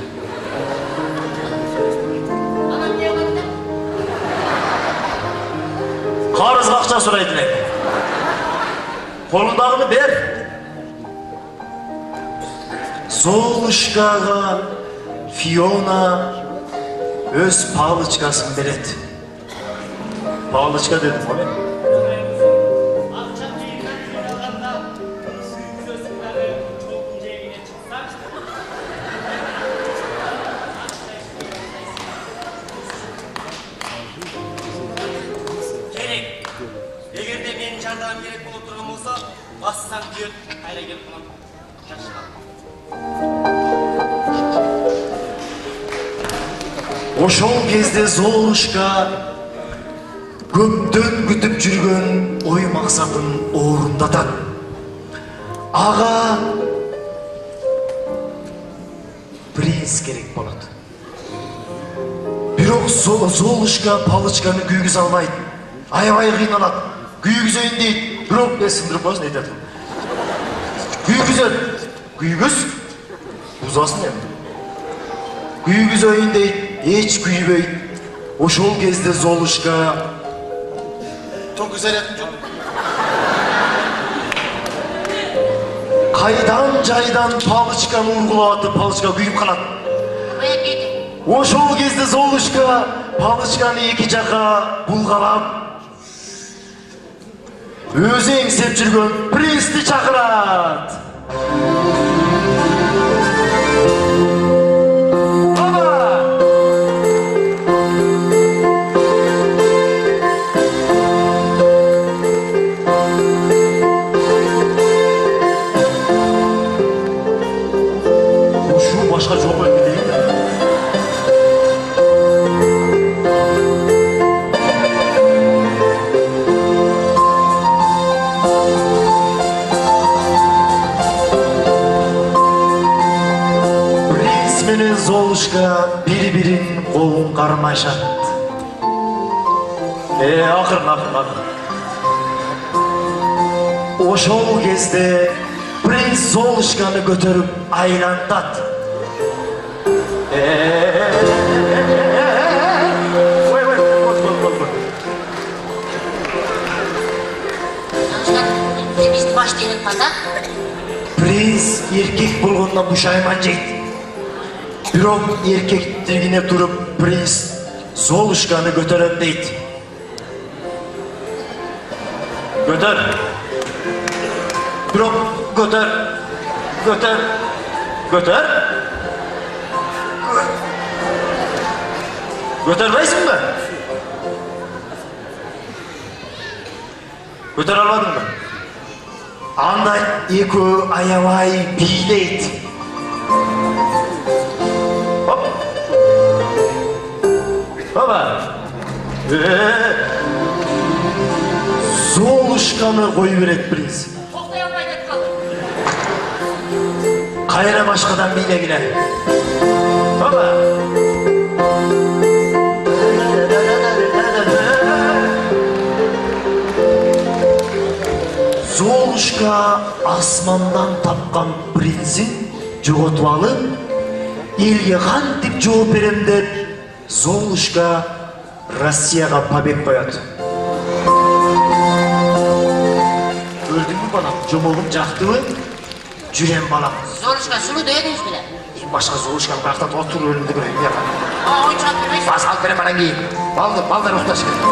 [SPEAKER 10] Карызга акча сурайт элек. Колундагыны бер. Золушкага Фиона өз палычкасын берет. Палычка дедим ғой.
[SPEAKER 13] Эгерде менин жардамым керек болуп турган болсо, бассаң күйөт, кайра келип калам.
[SPEAKER 10] Ошол кезде Золушка көптөн күтүп жүргөн ой максатын орундатат. Ага принц керек болот. Бирок Золушка палычканы күйгүзө албайт. Аябай кыйналат. Күйгүзөйүн дейт. Бирок сындырып коесун айтат. Күйгүзөт. Күйгүз. Бузасын эми. Күйгүзөйүн дейт. Эч күйбөйт. Ошол кезде Золушка кайдан жайдан палычканы ургулап, палычка күйүп калат. Ошол кезде Золушка палычканы эки жакка булгалап, өзү эңсеп жүргөн принцти чакырат. Başka çok önemli değil mi? Принц менен Золушка бири-бирин колун кармашат. Акырын. Ошол кезде принц Золушканы көтөрүп айлантат. Принц эркек болгондон бушайман жейт. Бирок эркектигине туруп принц Золушканы көтөрөм дейт. Көтөр. Бирок көтөр. Götürmeysin mi? Götür almadın mı? Anda iki ayavay biyleydi. Hop. Baba. Zoluşkanı koyuveret prins. Kayra başkadan biyle girer. Baba. Золушка асмандан тапқан принцин жоготуп алып, элге кантип жооп берем деп, Золушка Россияга побег коет. Өлдүңбү балам, жомогум жактыбы? Жүрем балам.
[SPEAKER 14] Золушка сулуу дедиңиз беле?
[SPEAKER 10] Башка Золушканы бактап отур өлүмдү көрөйүн деп.
[SPEAKER 14] Ойчоп бербейсиз?
[SPEAKER 10] Бas алып берем анан кийин. Балдар укташ керек.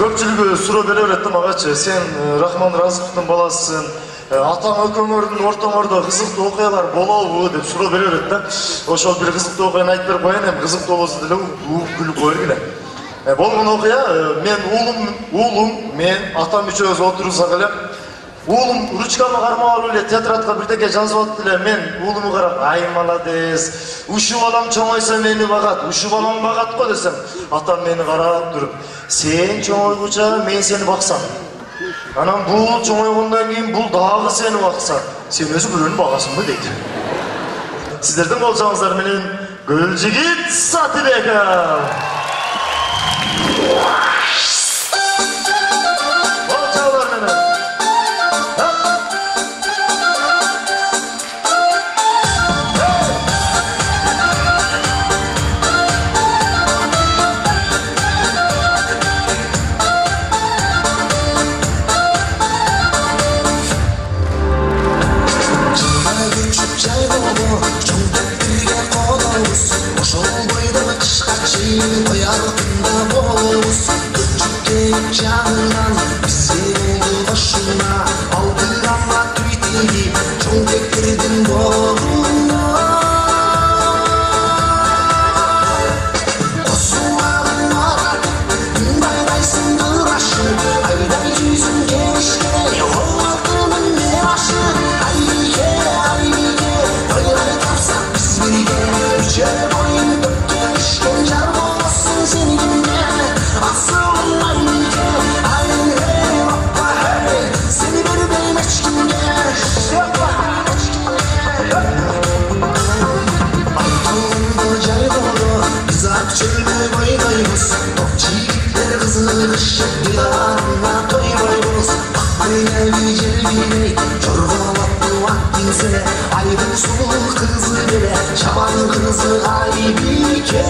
[SPEAKER 10] Көпчүлүгү суроо бере берет да магачы. Сен Рахман Разыковдун баласысың. Атаң экөөңөрдүн ортоңордо кызыктуу окуялар болобу деп суроо бере берет да. Ошол бир кызыктуу окуяны айтып берип коеюн, эми кызыктуу болсо деле күлүп койгула. Болгон окуя, мен мен атам үчөөбүз отурсак эле, уулум ручкамы кармап алып эле тетрадка бирдеке жазып атты эле. Мен уулуму карап, ай молодец, ушу балам чоңойсо мени багат, ушу балам багат го десем, атам мени карап туруп, сен чоңойгуча мен сени баксам. Анан бул чоңойгондон кийин бул дагы сени бакса, сен өзү бирөөнү багасыңбы дейт. Сиздердин болжоңуздар менен Gülcigit Satibekov.
[SPEAKER 15] Canından bizi oldu başına aldıranma tweetini çok bekledim doğruna Osman'ın ağrı bayraysın dıraşı ayda yüzün genişle olmadığının meraşı Aybike öyle tarsak biz birge üçe boyun dökken işkencer olsun seninle asıl Çölde boylayız, topçilikler kızışıp diyarına toymayız Aklına bir celbini, çorbalatlı vaktinse Aydın sulu kızı bile, şaban kızı Aybike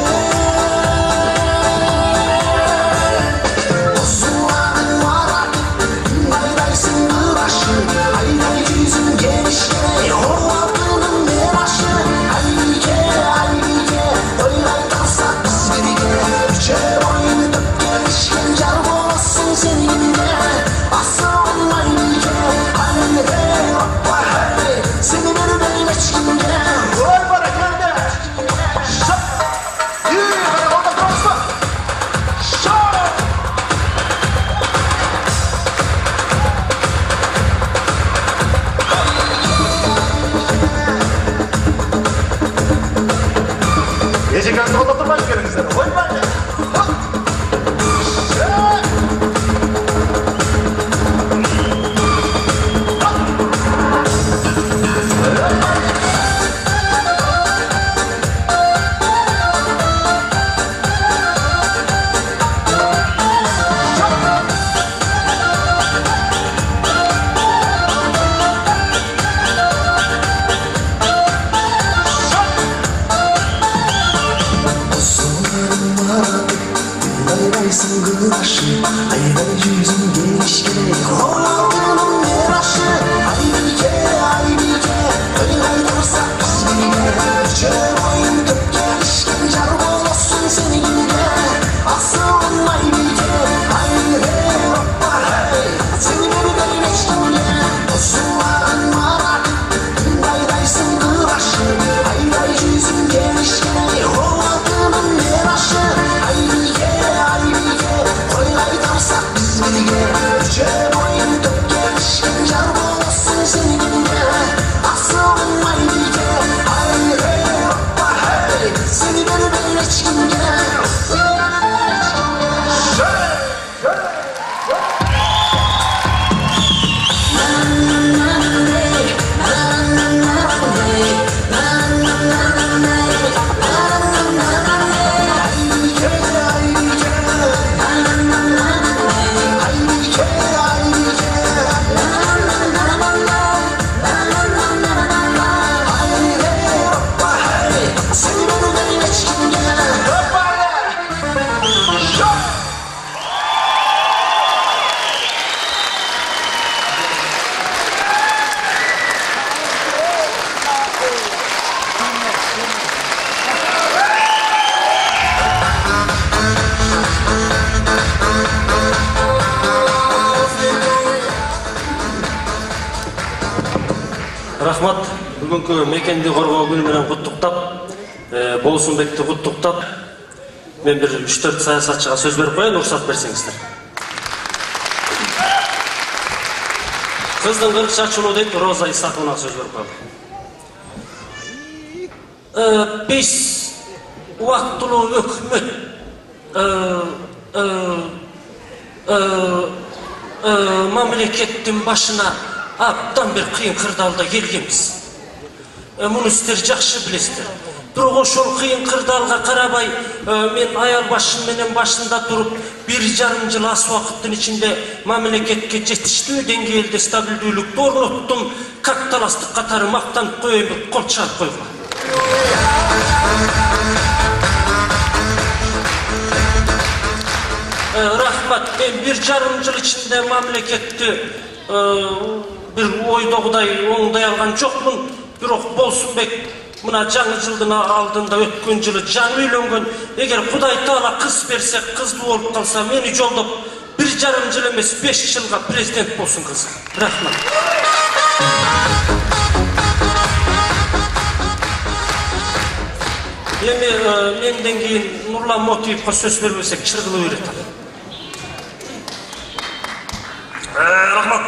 [SPEAKER 15] Osman'ın var bayraysın dıraşı Ayda yüzün genişle, horladığının meraşı Aybike, Aybike, oylay tarsak Üçe boyun dökken işkencer olsun seninle asıl Aybike Hayre hoppa hey seni beni benim eçkimde Oy bana geldi Yürü bana orada kalsın
[SPEAKER 10] Gece kanka oturmak gerekirse oy bana
[SPEAKER 15] Bayraysın gıraşı, ayda yüzün genişle Horladığının meraşı Aybike, Aybike, öyle darsak biz birine Üçe boyun dökken işkencer olsun seninle asıl Aybike Hayre hoppa hey seni beni benim eşkimle Osman'ın var bayraysın gıraşı ayda yüzün genişle Horladığının meraşı Aybike Üçe boyun dökken işkencer olsun seninle asıl Aybike Hayre hoppa hey seni beni benim eçkimde
[SPEAKER 13] Рахмат, бүгінгі мекенді қорғау күнімен құттықтап, Болсынбекті құттықтап, мен бір 3-4 саясатшыға сөз беріп қояйын, рұқсат берсеңіздер. Қыздың 40 шашылу деп Роза Исақовнаға сөз беріп қояйын. Біз уақытылы өкімет мемлекеттің башына абдан бір қиын қырдаалда келгенбіз. Мұны сіздер жақсы білесіздер. Бирок ошол кыйын кырдаалга карабай мен аял башым менен башында туруп 1,5 жыл аз убакыттын ичинде мамлекетке жетиштүү деңгээлде стабилдүүлүктү орноттум. Капиталасттык катары мактанып коеюн деп кол чаап койгула. Рахмат, мен 1,5 жыл ичинде мамлекетти бир ойдогудай оңдой алган жокмун. Бирок Болсунбек мына жаңы жылдын алдында өткөн жылы жаңы үйлөнгөн. Эгер Кудай Таала кыз берсе, кыздуу болуп калса, мени жолдоп 1,5 жыл эмес 5 жылга президент болсун кыз. Рахмат. Эми менден кийин Нурлан Мотиевге сөз бербесек чыргылып үйрөтөм. Рахмат.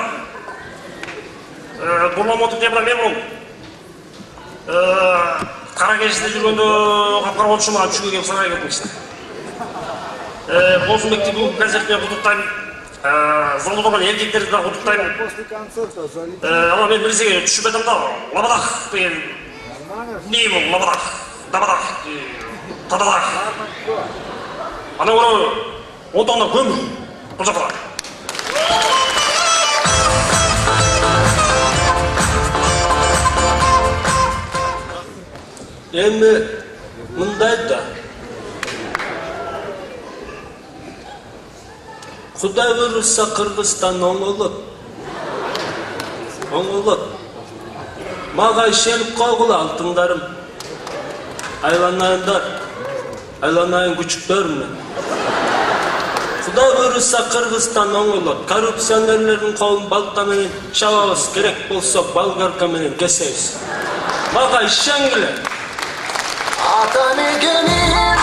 [SPEAKER 13] Нурлан Мотиев деп мен болом. Кара кеште жүргөндө капкара болчу мага түшкө келип сарайга келдим кичине. Болсунбекти бул концертте куттуктайм. Залда турган эркектерди да куттуктайм. Ана мен нерсеге түшүп атам да, лабадах деген эмне бул лабадах, дабадах, тададах. Ана ora отондо көмүр. Бул жакта. Эми мындай да. Кудай буйруса Кыргызстан оңолот. Оңолот. Мага ишенип койгула алтындарым. Айланайындар. Айланайын күчүктөр менен. Кудай буйруса Кыргызстан оңолот. Коррупционерлердин колун балта менен чабабыз, керек болсо болгарка менен кесебиз. Мага ишенгиле.
[SPEAKER 15] Ata megenim,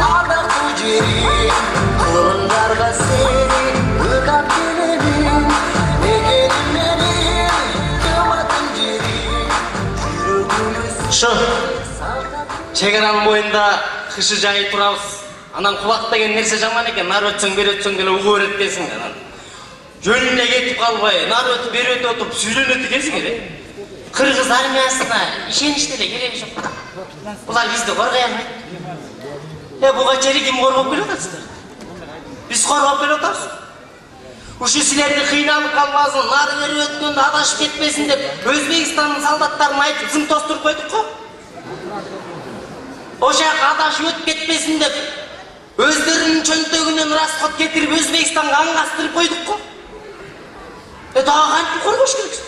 [SPEAKER 15] adak tujerim, kulunlarga seni ırgat gelelim. Megenim benim, kımatın jerim,
[SPEAKER 5] Şu, чегаранын боюнда кышы жайып турабыз. Анан кулак деген нерсе жаман экен, нары өтсөң бери өтсөң деле угуу берет десиң анан. Жөнүнө кетип калбай, нары өтүп бери өтүп отуруп сүйлөнөт экенсиң эле. Кыргыз армиясына ишеничте эле кереги жок. Булар бизди коргой албайт. Буга чейин ким коргоп келип атасыздар? Биз коргоп келип атабыз. Ушу силерди кыйналып калбасын, нары бери өткөндө адашып кетпесин деп Өзбекстандын солдаттарын айтып зым тостуруп койдук го. Ошак адашып өтүп кетпесин деп өздөрүнүн чөнтөгүнөн расход кетирип Өзбекстанга аңгастырып койдук го. Дагы кантип коргош керек?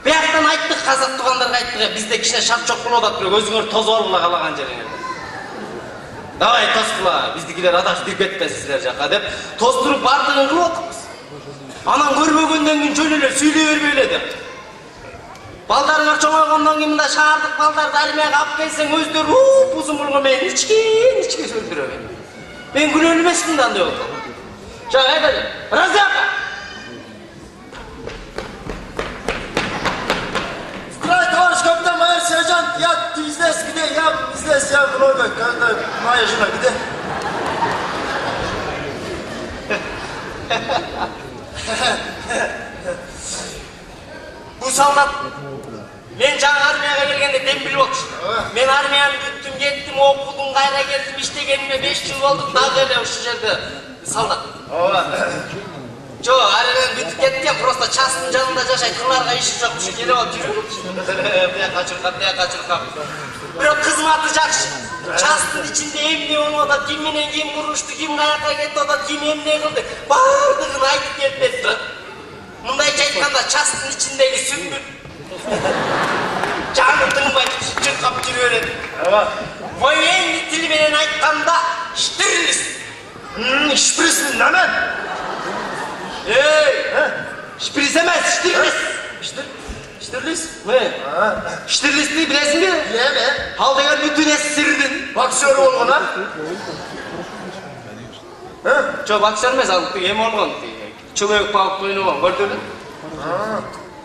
[SPEAKER 5] Бияктан айттык, казак туугандарга айттык, бизде кичине шапчок болуп атат, бирок өзүңөр тозуп алгыла калаган жериңерде. Давай тоскула, биздикилер адашып кирип кетпесиңер жака деп тостуруп бардыгын кылып атабыз. Анан көрбөгөндөн кийин жөн эле сүйлөй бербей эле деп. Балдарыңар чоңойгондон кийин мында шаардык балдарды армияга алып келсең өздөрү узун болгон менен ичке сөздүрөм. Мен күнөөлүү эмесмин да андай болуп. Жак айта, разяка.
[SPEAKER 3] Товарищ капитан, майор, сержант, я здесь где? Я здесь, я много, когда моя жена где?
[SPEAKER 5] Бу солдат мен жаңы армияга келгенде дембил болчу. Мен армияны бүттүм, кеттим, окудум, кайра келдим, иштегениме 5 жыл болду, дагы эле ушул жерде солдат. Жок, армияны бүтүп кеткен, просто частын жанында жашайт, кыларга иши жок, ушу келип алып жүрөт. Бияка чуркап. Бирок кызматы жакшы. Частын ичинде эмне болуп атат, ким менен ким урушту, ким каяка кетип атат, ким эмне кылды, баардыгын айтып берип берди. Мындайча айтканда, частын ичиндеги сүмбүл жаны тыңбай чыркап жүрө берет. Военный тил менен айтканда, штирлис.
[SPEAKER 3] Шприц немен?
[SPEAKER 5] Шприц эмес, штирлис.
[SPEAKER 3] Штирлис?
[SPEAKER 5] Штирлисти билесиңби?
[SPEAKER 3] Билем,
[SPEAKER 5] Ал деген бүтүн СССРдин
[SPEAKER 3] боксер болгон,
[SPEAKER 5] Жок, боксер эмес, ал эме болгон. Чөмөк балык ойногон, көрдүңбү?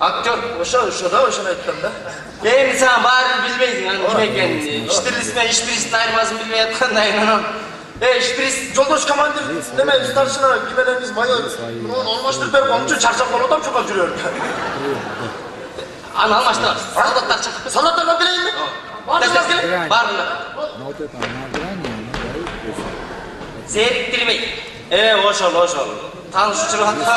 [SPEAKER 5] Актер.
[SPEAKER 3] Ошону айттым да.
[SPEAKER 5] Эми сен баарын билбейсиң, анын ким экенин. Штирлис менен шприцтин айырмасын билбей аткандай анан. Шприц
[SPEAKER 3] жолдош командир, неме старшина, кимелеңиз майор. Муну алмаштырып берип коюңчу, чарчап калып чуркап жүрөм.
[SPEAKER 5] Аны алмаштырабыз. Солдаттар чакырып.
[SPEAKER 3] Солдаттарга билейинби?
[SPEAKER 5] Barına. Zeriktirmeyin. Oşol. Tanışçılıkta.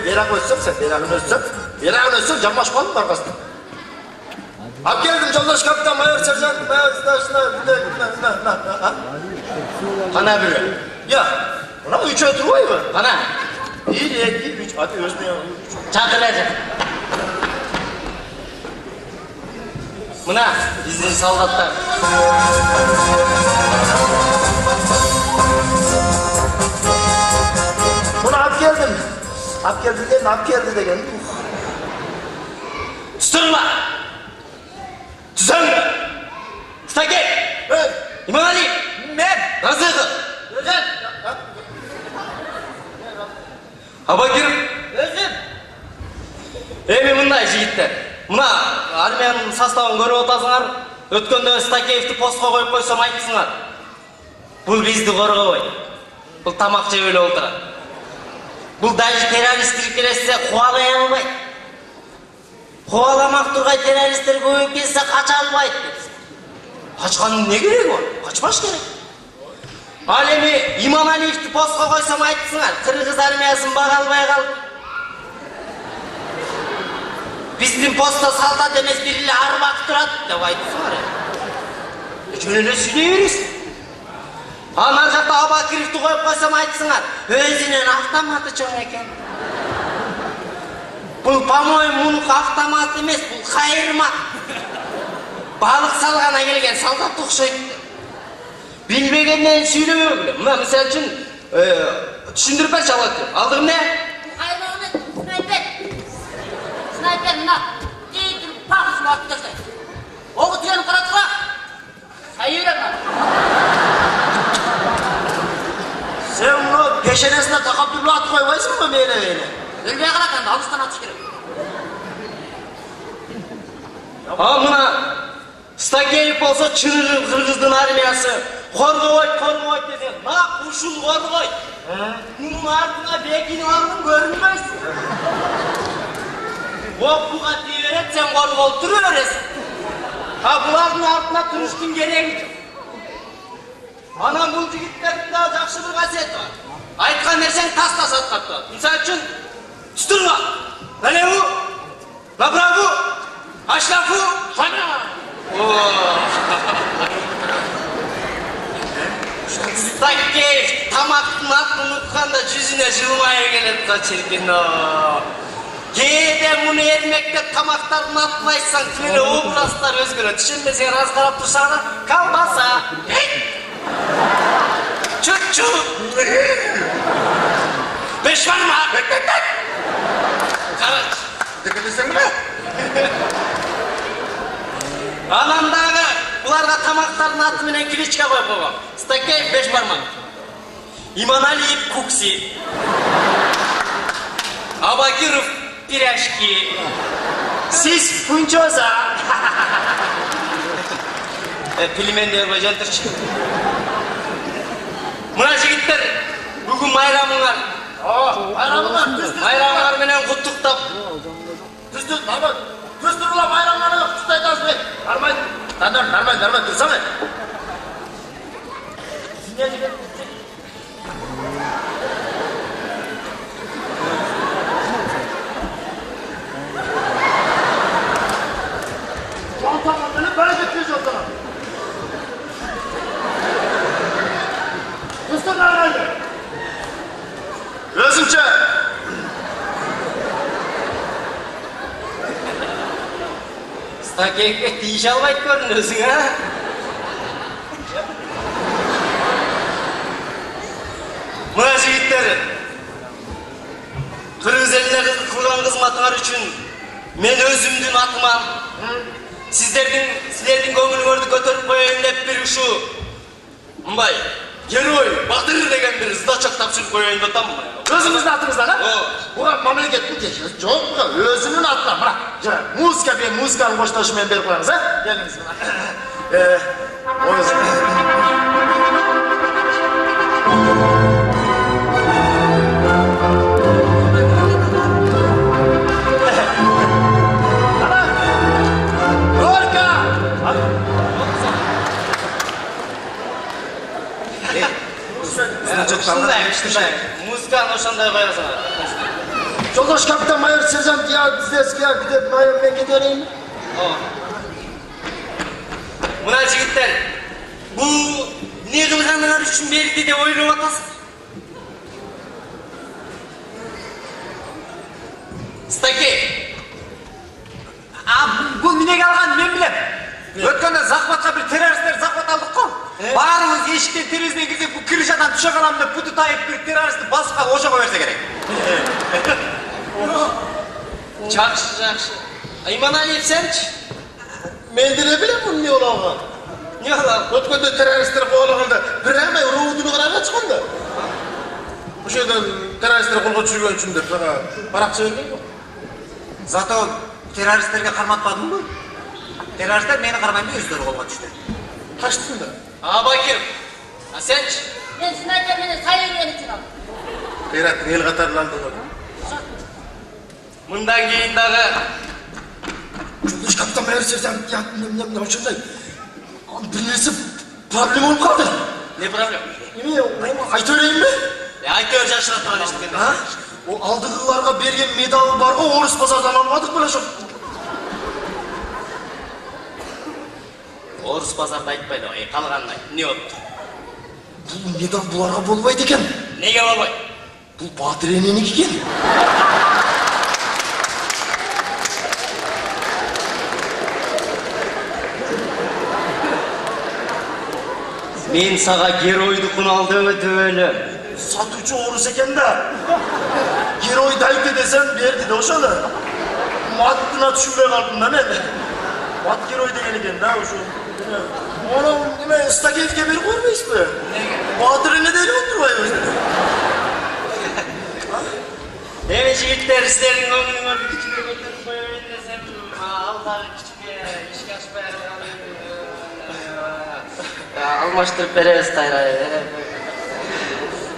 [SPEAKER 3] Berak ölsem sen, berakın ölsem canbaş kalın arkasında. Abi geldim candaş kapitan, mayor serjant,
[SPEAKER 5] Bana biri.
[SPEAKER 3] Ya, buna 3'e oturmayı mı?
[SPEAKER 5] Bana.
[SPEAKER 3] 1, 2, 3, hadi özlüyorum.
[SPEAKER 5] Çakıracak. Buna bizim soldatlar.
[SPEAKER 3] Buna ap geldim. Ap geldi de geldim.
[SPEAKER 5] Sırla! Tüzün! Stake! İmam Ali! Razıkı!
[SPEAKER 3] Özel!
[SPEAKER 5] Abakir! Эми мындай жигиттер. Мына армиянын составын көрүп атасыңар. Өткөндө Стакеевди постко коюп койсом айтсыңар. Бул бизди коргобойт. Бул тамак жеп эле отурат. Бул даже террорист кирип келсе кубалай албайт. Кубаламак турган террористтер көбөйүп келсе кача албайт. Качкандын эмне кереги бар? Качпаш керек. Ал эми Иман Алиевди постко койсом айтсыңар. Кыргыз армиясын бага албай калып. Биздин постта солдат эмес бир эле арбак турат деп айтсыңар. Жөн эле сүйлөй бересиң. Анан жакта Абакировду коюп койсом айтсыңар. Өзүнүн автоматы чоң экен. Бул, по-моему, мунуку автомат эмес, бул кайырма. Балык салгана келген солдат окшойт. Билбегенден сүйлөбөй белем. Мына мисалы үчүн түшүндүрүп берчи Алакер. Алдыгы эмне? Снайпер мына дейтін пағызын алып тастайды. Оғы түйені қаратыға, сайырама.
[SPEAKER 3] Sen bunu peşenesine takıp durma at koymaysın mı böyle?
[SPEAKER 14] Ölmeye қалатан алыстан атыш керек.
[SPEAKER 5] Мына Стакеев болсо чыныгы кыргыздын армиясы коргобойт десе, нак ушул коргойт. Мунун артына бекинип алдың көрүнбөйсүң. Окуга тие берет, сен корголуп тура бересиң. Булардын артына туруштун кереги жок. Анан бул жигиттердин да жакшы бир касиети бар. Айткан нерсең тас аткап турат. Мисалы үчүн Тустурма, налеву, направу, ашлафу, фана. Стакеев тамактын атын унутканда жүзүнө жылмайы келет да чиркин. Кээде муну эрмектеп тамактардын атын айтсаң тиле образдар өзгөрөт. Түшүнбесең аз карап турсаңар, колбаса, чут-чут, бешбармак. Карач,
[SPEAKER 3] дегелесең мына.
[SPEAKER 5] Анан дагы буларга тамактардын аты менен кличка коюп койгон. Стакеев бешбармак. Иманалиев кукси. Абакиров пиряшки. Сис пунчоза. Пельмендер бой жалтырчы. Мына жигиттер бүгүн майрамыңар. Майрамыңар менен куттуктап.
[SPEAKER 3] Түстүрүла майрамыңарды куттуктайтасыз бе? Нормально, турсаңы. Tamamını böyle getiriyoruz o zaman. Kıstın nerede? Özümce.
[SPEAKER 5] Stакеевке тийише албайт көрүн өзүң, а? Мына жигиттер, кыргыз элине кылган кызматыңар үчүн мен өзүмдүн атыман силердин көңүлүңөрдү көтөрүп коеюн деп бир ушу мындай Герой, батыр деген bir задача тапшырып коюйун деп атамын. Өзүңүздүн атыңыздан, а?
[SPEAKER 3] Буга мамлекеттин кешири жок, буга өзүнүн атынан. Мына, музыка менен музыканын коштошу менен берип коюңуз, а? Келиңиз мына.
[SPEAKER 5] Музыканы ошондой коесуң.
[SPEAKER 3] Жолдош капитан майор сержант я здеске где майор мен кете берейин.
[SPEAKER 5] Мына жигиттер, бул эмне кылганыңар үчүн берди деп ойлоп атасың? Стаки.
[SPEAKER 6] Бул эмнеге алган мен билем. Өткөндө захватка бир террористтер захват алдык го. Баарыбыз эшиктен терезеден кирсек, бул крышадан түшө калам деп буту тайып бир террористти басып калып ошого берсе керек.
[SPEAKER 5] Жакшы. Иманалиев сенчи?
[SPEAKER 3] Мен деле билем муну эмне болгонун.
[SPEAKER 5] Эмне кылам?
[SPEAKER 3] Өткөндө террористтер куулаганда бир амай роодуну карап чыкканда. Ошол жерден террористтер колго түшүргөн үчүн деп баракча берген го.
[SPEAKER 6] Зато террористтерге карматпадыңбы? Террористтер мени кармайм деп өздөрү колго түштү.
[SPEAKER 3] Качтың да.
[SPEAKER 5] Бакир, сенчи?
[SPEAKER 16] Мен снайпер менен сайылган үчүн алдым.
[SPEAKER 3] Кайраттын эл катарландың.
[SPEAKER 5] Мындан кийин дагы
[SPEAKER 3] жолдош капитан майор сержант мен ошондой бир нерсе проблема болуп калды.
[SPEAKER 5] Не проблема?
[SPEAKER 3] Эме айта берейинби?
[SPEAKER 5] Айта бер, жашыратпаган эчтекен.
[SPEAKER 3] О алдыгыларга берген медал бар го, орус базардан алмадык беле ошо.
[SPEAKER 5] Орус базарда айтпайды, калганын айт. Эмне болупту?
[SPEAKER 3] Бул медал буларга болбойт экен.
[SPEAKER 5] Неге болбойт?
[SPEAKER 3] Бул Батыр эненики экен.
[SPEAKER 5] Мен сага геройдукун алдым өтөлө.
[SPEAKER 3] Сатуучу орус экен да. Герой дайты десем берди да ошону. Маттына түшүнбөй калдым да мен. Мат герой деген экен да ошо. Оны неме Стакеевке берип койбойсузбу? Батыр эне деле отурбайбы?
[SPEAKER 5] Эми жигиттер, силердин көңүлүңөрдү кичине көтөрүп коеюн десем, ал дагы кичине ишке ашпай калган. Алмаштырып беребиз тайрай.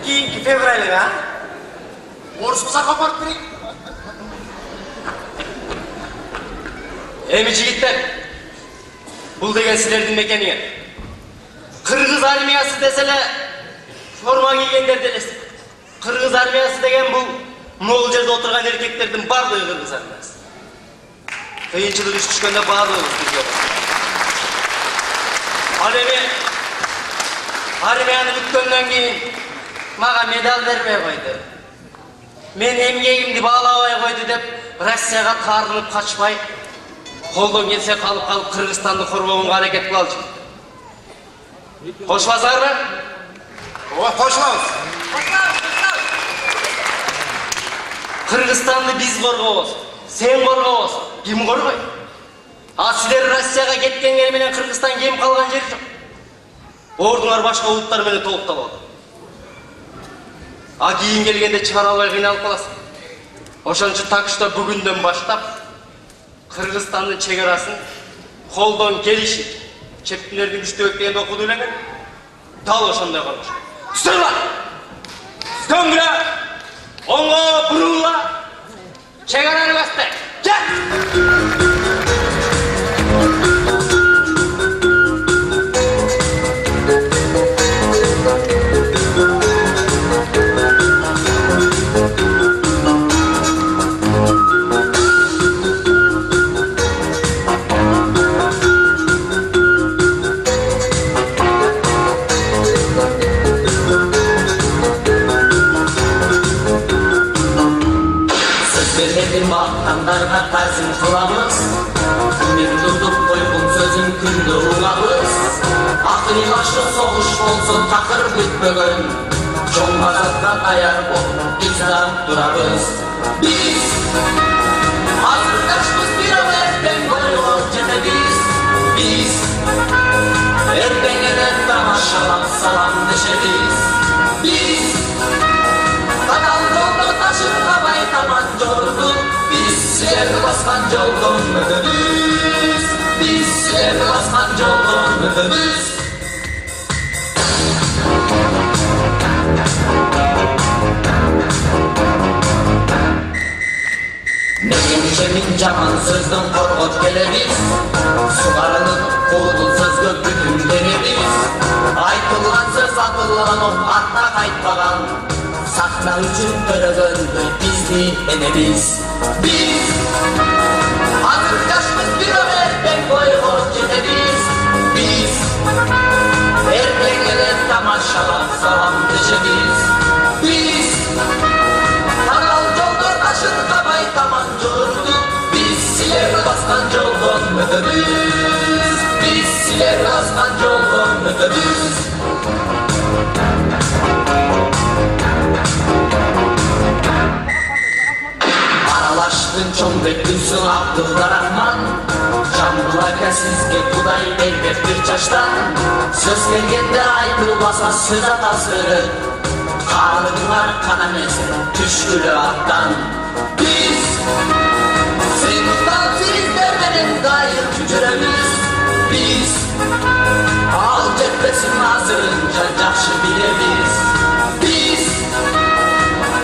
[SPEAKER 6] Кийинки февралга,
[SPEAKER 3] орус базарга барып берейин.
[SPEAKER 5] Эми жигиттер, бул деген силердин мекениңер. Кыргыз армиясы деселе форма кийгендер делесиз. Кыргыз армиясы деген бул могул жерде отурган эркектердин бардыгы кыргыз армиясы. Кыйынчылык иш түшкөндө баардыгыбыз бизге. Ал эми армияны бүткөндөн кийин мага медаль бербей койду. Мен эмгегимди баалабай койду деп Россияга таарынып качпай, колдон келсе калып Кыргызстанды коргогонго аракет кылалчы. Кошпасыңарбы?
[SPEAKER 3] Ооба, кошулабыз.
[SPEAKER 5] Кыргызстанды биз коргобуз, сен коргобуз, ким коргойт? А силер Россияга кеткендер менен Кыргызстан кем калган жери жок. Ордуңар башка улуттар менен толукталып атат. А кийин келгенде чыгара албай кыйналып каласың. Ошон үчүн так что бүгүндөн баштап Кыргызстандын чек арасын колдон келишип, чептилердин күчтөбөк дегенде окуду элеңер. Дал ошондой коргош. Түстөрбө! Түстөңгүлө! Оңго буруула! Чек араны басты! Кет!
[SPEAKER 15] Bakkanlarga tazim kılamız, ümit tutup koygun sözün kündü uğalız. Akıl ilaçlı soğuş olsun takır bitmögön, çoğun gazapka ayar olup izdan durarız. Biz hazırdaşımız bir an erken koyuyor cene biz erken eder damaşalan salam düşeriz. sizlerni baskan yoldan ötemiz. Biz sizlerni baskan yoldan ötemiz. Nemin jaman sözden korkut gelemiz. Sularınıp kuğudul sözgö bütün denemiz. Aytılgan söz atılgan o artta kaytpagan. Sahna üçün körөгөндө bizdi enemiz. Biz hazır yaşmız bir ömerden boygo jetemiz. Biz erken gelen tamaşalap salam deşemiz. Biz kanal joldur taşın kabay taman jorduk. Biz siler baskan joldan ötemiz. Biz siler baskan joldan ötemiz. Aralaştın çömrek düzsün Abdullah Rahman. Jambulaka sizge Kuday elbet bir çaştan. Söz gelgende aytılbasa söz atası. Karlılar kanamesi düşkülü attan. Biz sintan sizlerlerin dair küçüremiz. Biz al cephesin hazırınca жақşı bilemiz. Biz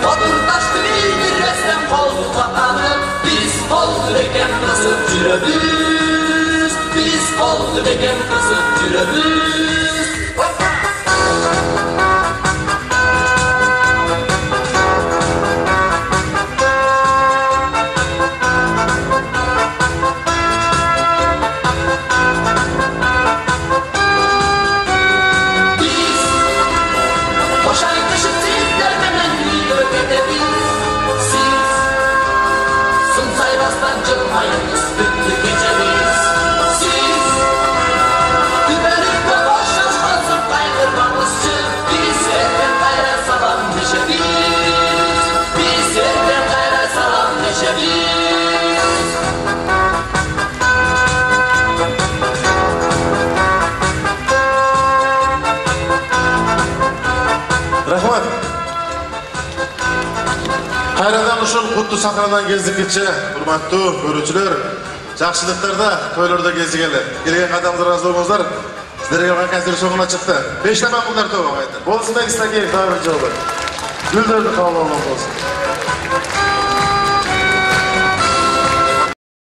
[SPEAKER 15] otur taştı bildirmezden koldu kapanıp. Biz oldu eken kızıp cüremiz. Biz oldu eken kızıp cüremiz.
[SPEAKER 2] Rahmat. Hayradan uşul kutlu sahnadan gezdikçe, hurmattуу görүүчүлөр, жакшылыктарда, тойлордо кезигелер. Келген адамдар разы болуңуздар. Сиздерге келген концерт соңуна чыкты. 5 таман кулдар тобу кайты. Болсунбек Исакеев дагы жолу. Гүлдөрдү кабыл алган болсун.